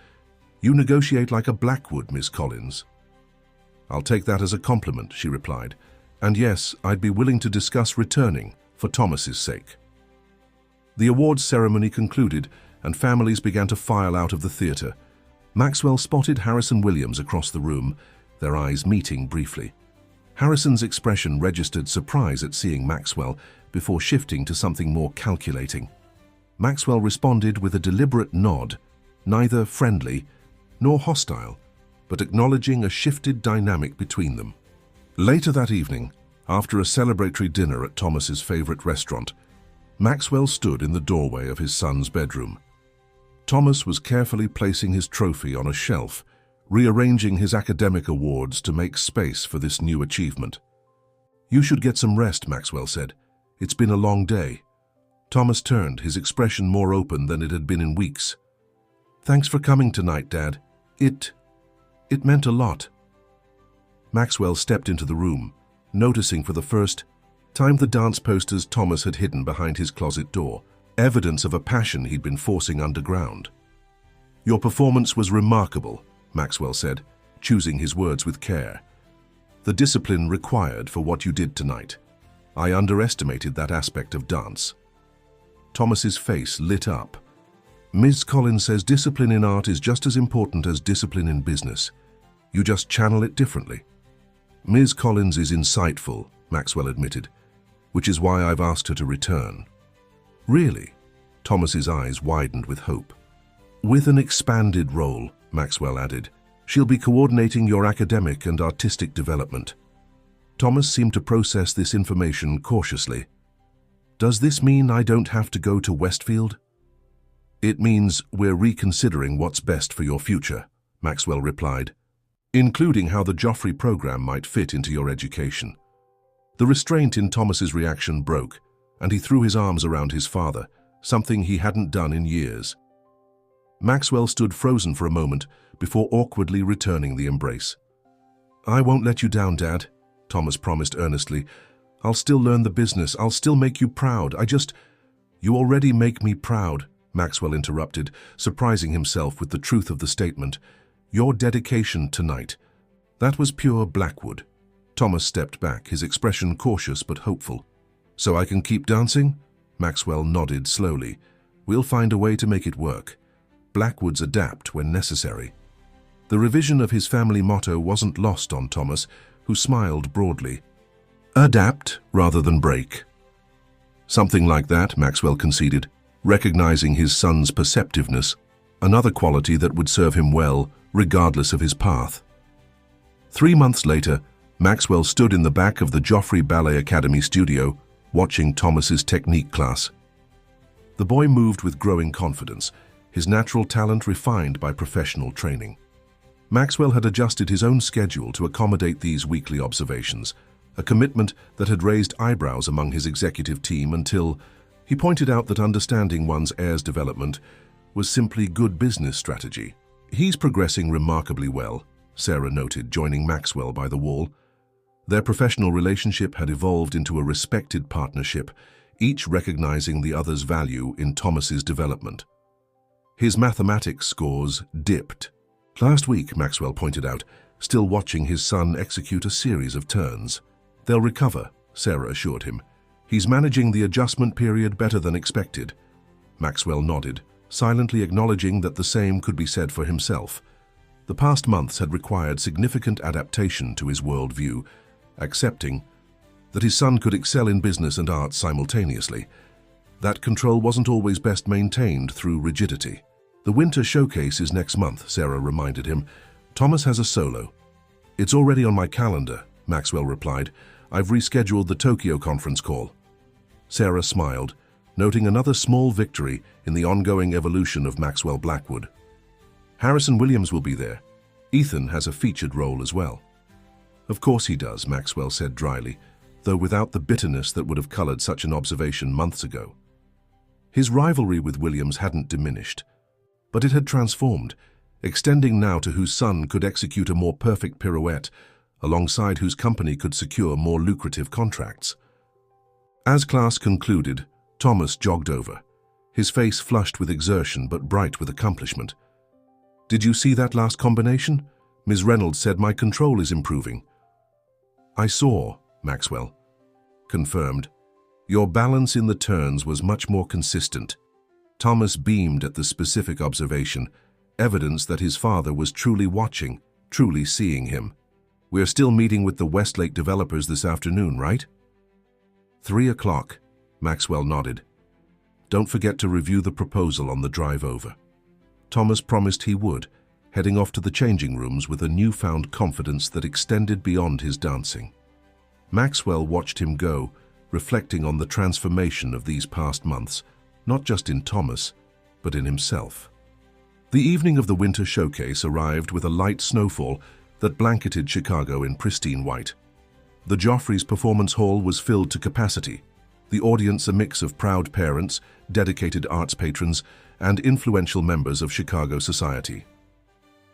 S1: "You negotiate like a Blackwood, Miss Collins." "I'll take that as a compliment," she replied. "And yes, I'd be willing to discuss returning for Thomas's sake." The awards ceremony concluded, and families began to file out of the theater. Maxwell spotted Harrison Williams across the room, their eyes meeting briefly. Harrison's expression registered surprise at seeing Maxwell before shifting to something more calculating. Maxwell responded with a deliberate nod, neither friendly nor hostile, but acknowledging a shifted dynamic between them. Later that evening, after a celebratory dinner at Thomas's favorite restaurant, Maxwell stood in the doorway of his son's bedroom. Thomas was carefully placing his trophy on a shelf, rearranging his academic awards to make space for this new achievement. "You should get some rest," Maxwell said. "It's been a long day." Thomas turned, his expression more open than it had been in weeks. "Thanks for coming tonight, Dad. It meant a lot." Maxwell stepped into the room, noticing for the first time the dance posters Thomas had hidden behind his closet door, evidence of a passion he'd been forcing underground. "Your performance was remarkable," Maxwell said, choosing his words with care. "The discipline required for what you did tonight. I underestimated that aspect of dance." Thomas's face lit up. "Ms. Collins says discipline in art is just as important as discipline in business. You just channel it differently." "Ms. Collins is insightful," Maxwell admitted, "which is why I've asked her to return." "Really?" Thomas's eyes widened with hope. "With an expanded role," Maxwell added. "She'll be coordinating your academic and artistic development." Thomas seemed to process this information cautiously. "Does this mean I don't have to go to Westfield?" "It means we're reconsidering what's best for your future," Maxwell replied, "including how the Joffrey program might fit into your education." The restraint in Thomas's reaction broke, and he threw his arms around his father, something he hadn't done in years. Maxwell stood frozen for a moment before awkwardly returning the embrace. "I won't let you down, Dad," Thomas promised earnestly. "I'll still learn the business. I'll still make you proud. You already make me proud," Maxwell interrupted, surprising himself with the truth of the statement. "Your dedication tonight. That was pure Blackwood." Thomas stepped back, his expression cautious but hopeful. "So I can keep dancing?" Maxwell nodded slowly. "We'll find a way to make it work. Blackwoods adapt when necessary." The revision of his family motto wasn't lost on Thomas, who smiled broadly. "Adapt rather than break." "Something like that," Maxwell conceded, recognizing his son's perceptiveness, another quality that would serve him well, regardless of his path. 3 months later, Maxwell stood in the back of the Joffrey Ballet Academy studio, watching Thomas's technique class. The boy moved with growing confidence, his natural talent refined by professional training. Maxwell had adjusted his own schedule to accommodate these weekly observations, a commitment that had raised eyebrows among his executive team until he pointed out that understanding one's heir's development was simply good business strategy. "He's progressing remarkably well," Sarah noted, joining Maxwell by the wall. Their professional relationship had evolved into a respected partnership, each recognizing the other's value in Thomas's development. His mathematics scores dipped. "Last week," Maxwell pointed out, still watching his son execute a series of turns. "They'll recover," Sarah assured him. "He's managing the adjustment period better than expected." Maxwell nodded, silently acknowledging that the same could be said for himself. The past months had required significant adaptation to his worldview, accepting that his son could excel in business and arts simultaneously. That control wasn't always best maintained through rigidity. "The winter showcase is next month," Sarah reminded him. "Thomas has a solo." "It's already on my calendar," Maxwell replied. "I've rescheduled the Tokyo conference call." Sarah smiled, noting another small victory in the ongoing evolution of Maxwell Blackwood. "Harrison Williams will be there. Ethan has a featured role as well." "Of course he does," Maxwell said dryly, though without the bitterness that would have colored such an observation months ago. His rivalry with Williams hadn't diminished, but it had transformed, extending now to whose son could execute a more perfect pirouette, alongside whose company could secure more lucrative contracts. As class concluded, Thomas jogged over, his face flushed with exertion but bright with accomplishment. "Did you see that last combination? Ms. Reynolds said my control is improving." "I saw," Maxwell confirmed. "Your balance in the turns was much more consistent." Thomas beamed at the specific observation, evidence that his father was truly watching, truly seeing him. "We're still meeting with the Westlake developers this afternoon, right?" 3 o'clock, Maxwell nodded. "Don't forget to review the proposal on the drive over." Thomas promised he would, heading off to the changing rooms with a newfound confidence that extended beyond his dancing. Maxwell watched him go, reflecting on the transformation of these past months, not just in Thomas, but in himself. The evening of the winter showcase arrived with a light snowfall that blanketed Chicago in pristine white. The Joffrey's Performance Hall was filled to capacity, the audience a mix of proud parents, dedicated arts patrons, and influential members of Chicago society.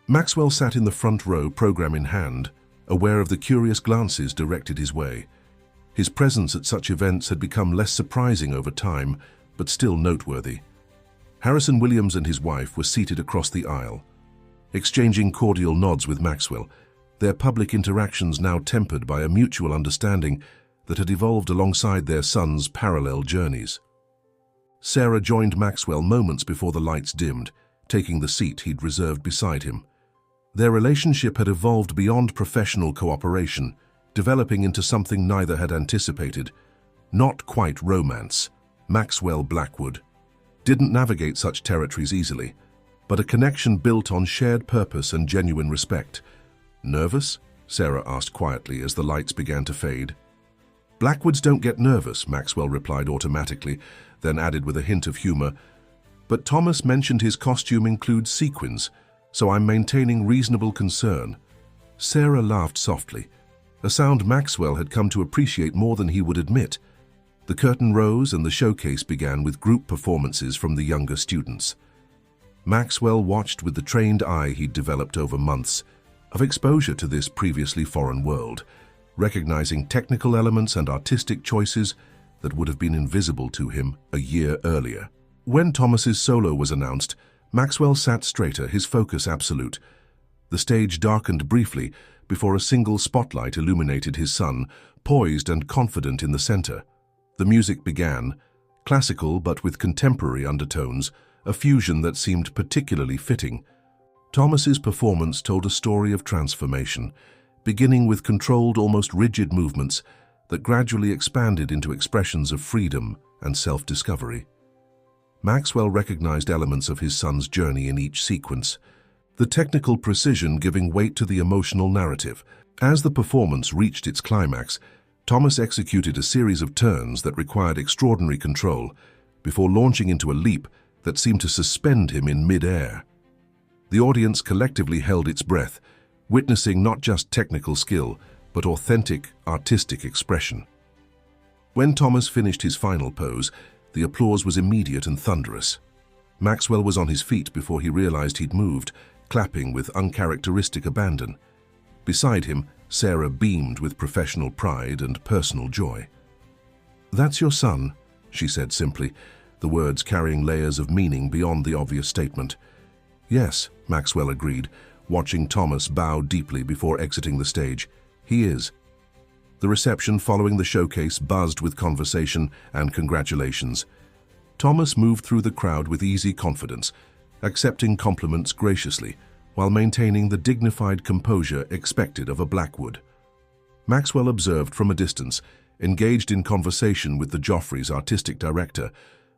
S1: Maxwell sat in the front row, program in hand, aware of the curious glances directed his way. His presence at such events had become less surprising over time, but still noteworthy. Harrison Williams and his wife were seated across the aisle, exchanging cordial nods with Maxwell, their public interactions now tempered by a mutual understanding that had evolved alongside their sons' parallel journeys. Sarah joined Maxwell moments before the lights dimmed, taking the seat he'd reserved beside him. Their relationship had evolved beyond professional cooperation, developing into something neither had anticipated. Not quite romance. Maxwell Blackwood didn't navigate such territories easily, but a connection built on shared purpose and genuine respect. "Nervous?" Sarah asked quietly as the lights began to fade. "Blackwoods don't get nervous," Maxwell replied automatically, then added with a hint of humor, "But Thomas mentioned his costume includes sequins, so I'm maintaining reasonable concern." Sarah laughed softly, a sound Maxwell had come to appreciate more than he would admit. The curtain rose and the showcase began with group performances from the younger students. Maxwell watched with the trained eye he'd developed over months of exposure to this previously foreign world, recognizing technical elements and artistic choices that would have been invisible to him a year earlier. When Thomas's solo was announced, Maxwell sat straighter, his focus absolute. The stage darkened briefly before a single spotlight illuminated his son, poised and confident in the center. The music began, classical but with contemporary undertones, a fusion that seemed particularly fitting. Thomas's performance told a story of transformation, beginning with controlled, almost rigid movements that gradually expanded into expressions of freedom and self-discovery. Maxwell recognized elements of his son's journey in each sequence, the technical precision giving weight to the emotional narrative. As the performance reached its climax, Thomas executed a series of turns that required extraordinary control before launching into a leap that seemed to suspend him in mid-air. The audience collectively held its breath, witnessing not just technical skill, but authentic, artistic expression. When Thomas finished his final pose, the applause was immediate and thunderous. Maxwell was on his feet before he realized he'd moved, clapping with uncharacteristic abandon. Beside him, Sarah beamed with professional pride and personal joy. "That's your son," she said simply, the words carrying layers of meaning beyond the obvious statement. "Yes," Maxwell agreed, watching Thomas bow deeply before exiting the stage. "He is." The reception following the showcase buzzed with conversation and congratulations. Thomas moved through the crowd with easy confidence, accepting compliments graciously, while maintaining the dignified composure expected of a Blackwood. Maxwell observed from a distance, engaged in conversation with the Joffrey's artistic director,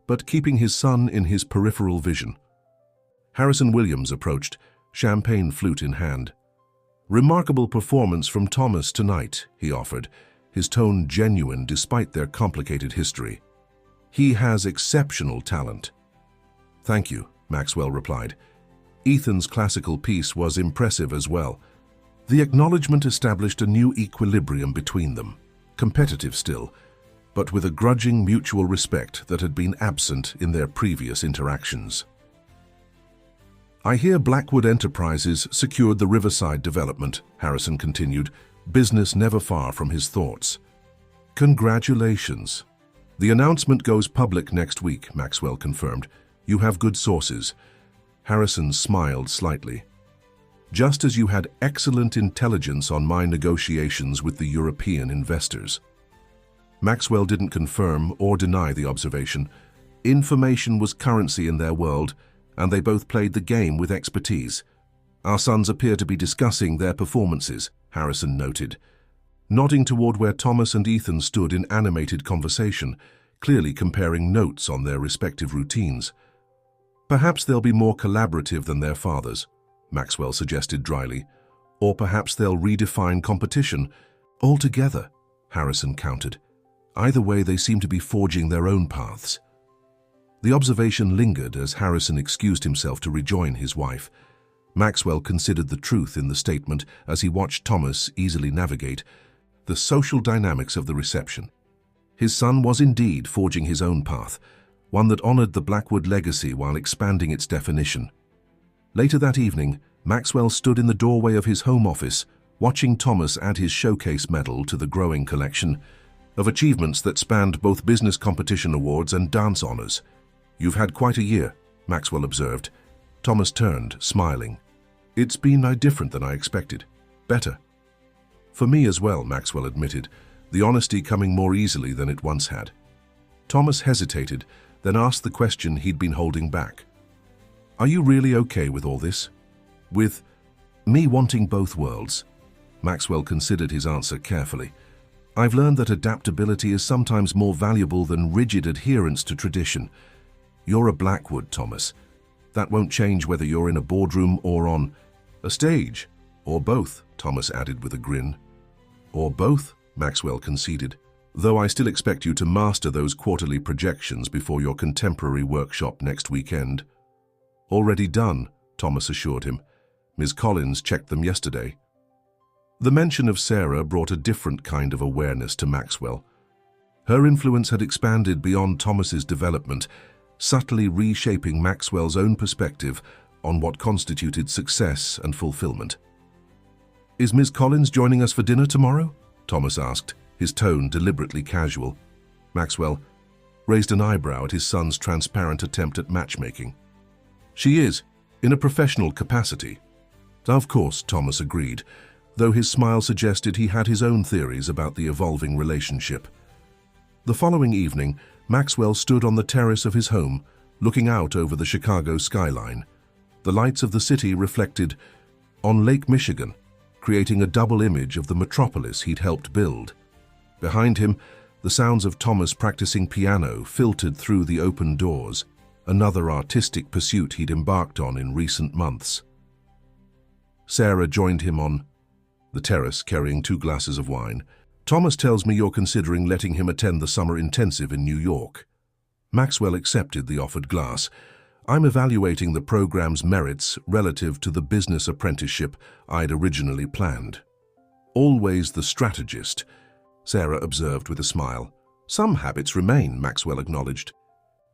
S1: but keeping his son in his peripheral vision. Harrison Williams approached, champagne flute in hand. "Remarkable performance from Thomas tonight," he offered, his tone genuine despite their complicated history. "He has exceptional talent." "Thank you," Maxwell replied. Ethan's classical piece was impressive as well. The acknowledgement established a new equilibrium between them, competitive still, but with a grudging mutual respect that had been absent in their previous interactions. "I hear Blackwood Enterprises secured the Riverside development," Harrison continued, business never far from his thoughts. "Congratulations. The announcement goes public next week," Maxwell confirmed. "You have good sources." Harrison smiled slightly. "Just as you had excellent intelligence on my negotiations with the European investors." Maxwell didn't confirm or deny the observation. Information was currency in their world, and they both played the game with expertise. "Our sons appear to be discussing their performances," Harrison noted, nodding toward where Thomas and Ethan stood in animated conversation, clearly comparing notes on their respective routines. "Perhaps they'll be more collaborative than their fathers," Maxwell suggested dryly. "Or perhaps they'll redefine competition altogether," Harrison countered. "Either way, they seem to be forging their own paths." The observation lingered as Harrison excused himself to rejoin his wife. Maxwell considered the truth in the statement as he watched Thomas easily navigate the social dynamics of the reception. His son was indeed forging his own path, one that honored the Blackwood legacy while expanding its definition. Later that evening, Maxwell stood in the doorway of his home office, watching Thomas add his showcase medal to the growing collection of achievements that spanned both business competition awards and dance honors. "You've had quite a year," Maxwell observed. Thomas turned, smiling. "It's been different than I expected. Better." "For me as well," Maxwell admitted, the honesty coming more easily than it once had. Thomas hesitated, then asked the question he'd been holding back. "Are you really okay with all this? With me wanting both worlds?" Maxwell considered his answer carefully. "I've learned that adaptability is sometimes more valuable than rigid adherence to tradition. You're a Blackwood, Thomas. That won't change whether you're in a boardroom or on a stage. Or both," Thomas added with a grin. "Or both," Maxwell conceded, "though I still expect you to master those quarterly projections before your contemporary workshop next weekend." "Already done," Thomas assured him. "Ms. Collins checked them yesterday." The mention of Sarah brought a different kind of awareness to Maxwell. Her influence had expanded beyond Thomas's development, subtly reshaping Maxwell's own perspective on what constituted success and fulfillment. "Is Ms. Collins joining us for dinner tomorrow?" Thomas asked, his tone deliberately casual. Maxwell raised an eyebrow at his son's transparent attempt at matchmaking. "She is, in a professional capacity." Of course, Thomas agreed, though his smile suggested he had his own theories about the evolving relationship. The following evening, Maxwell stood on the terrace of his home, looking out over the Chicago skyline. The lights of the city reflected on Lake Michigan, creating a double image of the metropolis he'd helped build. Behind him, the sounds of Thomas practicing piano filtered through the open doors, another artistic pursuit he'd embarked on in recent months. Sarah joined him on the terrace, carrying 2 glasses of wine. "Thomas tells me you're considering letting him attend the summer intensive in New York." Maxwell accepted the offered glass. "I'm evaluating the program's merits relative to the business apprenticeship I'd originally planned." "Always the strategist," Sarah observed with a smile. "Some habits remain," Maxwell acknowledged.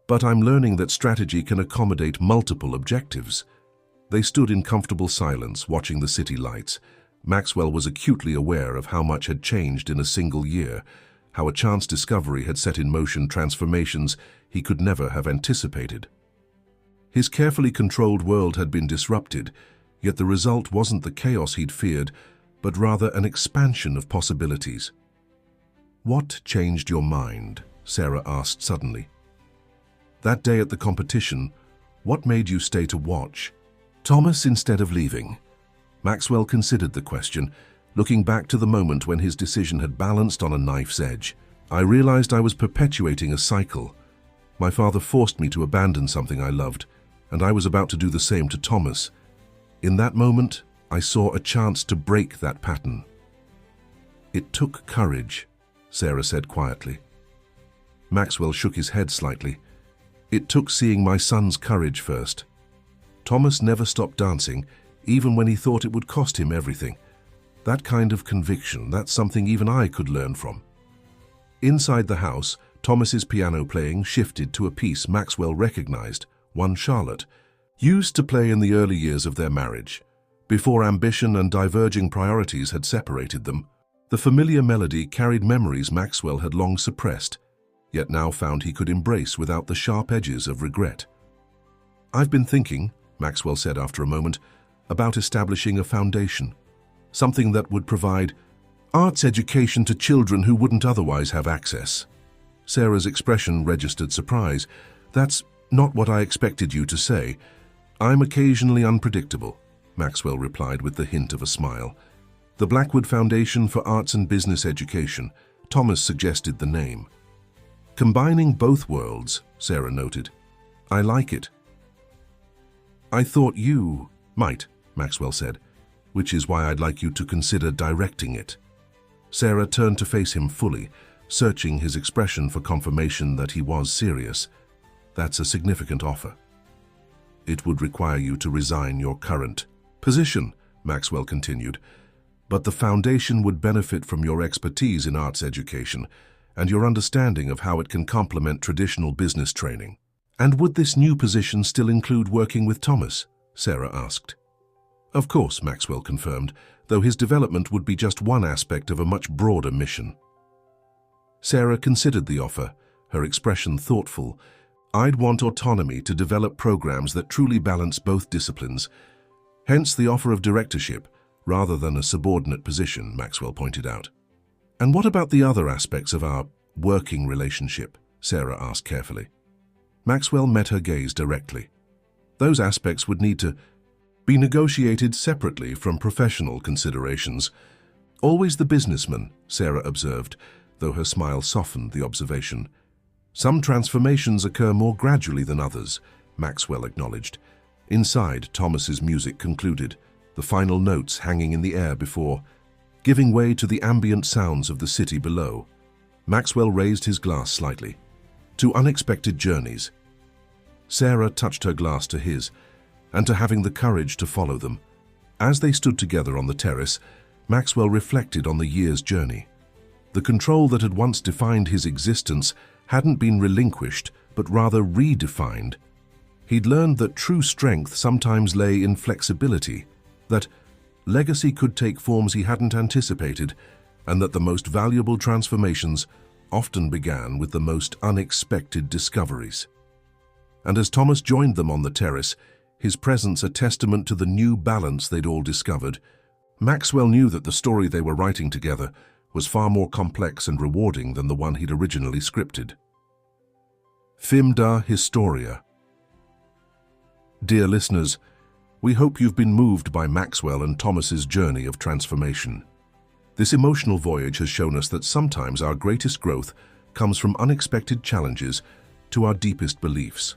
S1: "But I'm learning that strategy can accommodate multiple objectives." They stood in comfortable silence, watching the city lights. Maxwell was acutely aware of how much had changed in a single year, how a chance discovery had set in motion transformations he could never have anticipated. His carefully controlled world had been disrupted, yet the result wasn't the chaos he'd feared, but rather an expansion of possibilities. "What changed your mind?" Sarah asked suddenly. "That day at the competition, what made you stay to watch?" "Thomas instead of leaving." Maxwell considered the question, looking back to the moment when his decision had balanced on a knife's edge. "I realized I was perpetuating a cycle. My father forced me to abandon something I loved, and I was about to do the same to Thomas. In that moment, I saw a chance to break that pattern." "It took courage," Sarah said quietly. Maxwell shook his head slightly. "It took seeing my son's courage first. Thomas never stopped dancing, even when he thought it would cost him everything. That kind of conviction, that's something even I could learn from." Inside the house, Thomas's piano playing shifted to a piece Maxwell recognized, one Charlotte, used to play in the early years of their marriage, before ambition and diverging priorities had separated them. The familiar melody carried memories Maxwell had long suppressed, yet now found he could embrace without the sharp edges of regret. "I've been thinking," Maxwell said after a moment, "about establishing a foundation, something that would provide arts education to children who wouldn't otherwise have access." Sarah's expression registered surprise. "That's not what I expected you to say." "I'm occasionally unpredictable," Maxwell replied with the hint of a smile. "The Blackwood Foundation for Arts and Business Education," Thomas suggested the name. "Combining both worlds," Sarah noted. "I like it." "I thought you might," Maxwell said, "which is why I'd like you to consider directing it." Sarah turned to face him fully, searching his expression for confirmation that he was serious. "That's a significant offer." "It would require you to resign your current position," Maxwell continued, "but the foundation would benefit from your expertise in arts education and your understanding of how it can complement traditional business training." "And would this new position still include working with Thomas?" Sarah asked. "Of course," Maxwell confirmed, though his development would be just one aspect of a much broader mission. Sarah considered the offer, her expression thoughtful. "I'd want autonomy to develop programs that truly balance both disciplines. Hence the offer of directorship, rather than a subordinate position," Maxwell pointed out. "And what about the other aspects of our working relationship?" Sarah asked carefully. Maxwell met her gaze directly. "Those aspects would need to be negotiated separately from professional considerations." "Always the businessman," Sarah observed, though her smile softened the observation. "Some transformations occur more gradually than others," Maxwell acknowledged. Inside, Thomas's music concluded, the final notes hanging in the air before giving way to the ambient sounds of the city below. Maxwell raised his glass slightly. "To unexpected journeys." Sarah touched her glass to his, and to having the courage to follow them. As they stood together on the terrace, Maxwell reflected on the year's journey. The control that had once defined his existence hadn't been relinquished, but rather redefined. He'd learned that true strength sometimes lay in flexibility, that legacy could take forms he hadn't anticipated, and that the most valuable transformations often began with the most unexpected discoveries. And as Thomas joined them on the terrace, his presence a testament to the new balance they'd all discovered, Maxwell knew that the story they were writing together was far more complex and rewarding than the one he'd originally scripted. Fimda Historia. Dear listeners, we hope you've been moved by Maxwell and Thomas's journey of transformation. This emotional voyage has shown us that sometimes our greatest growth comes from unexpected challenges to our deepest beliefs.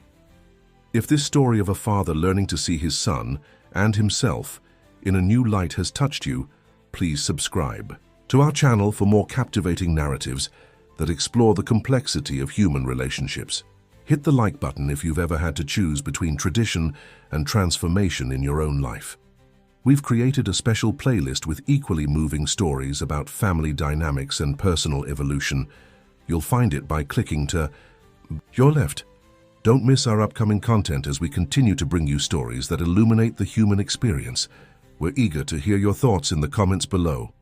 S1: If this story of a father learning to see his son and himself in a new light has touched you, please subscribe to our channel for more captivating narratives that explore the complexity of human relationships. Hit the like button if you've ever had to choose between tradition and transformation in your own life. We've created a special playlist with equally moving stories about family dynamics and personal evolution. You'll find it by clicking to your left. Don't miss our upcoming content as we continue to bring you stories that illuminate the human experience. We're eager to hear your thoughts in the comments below.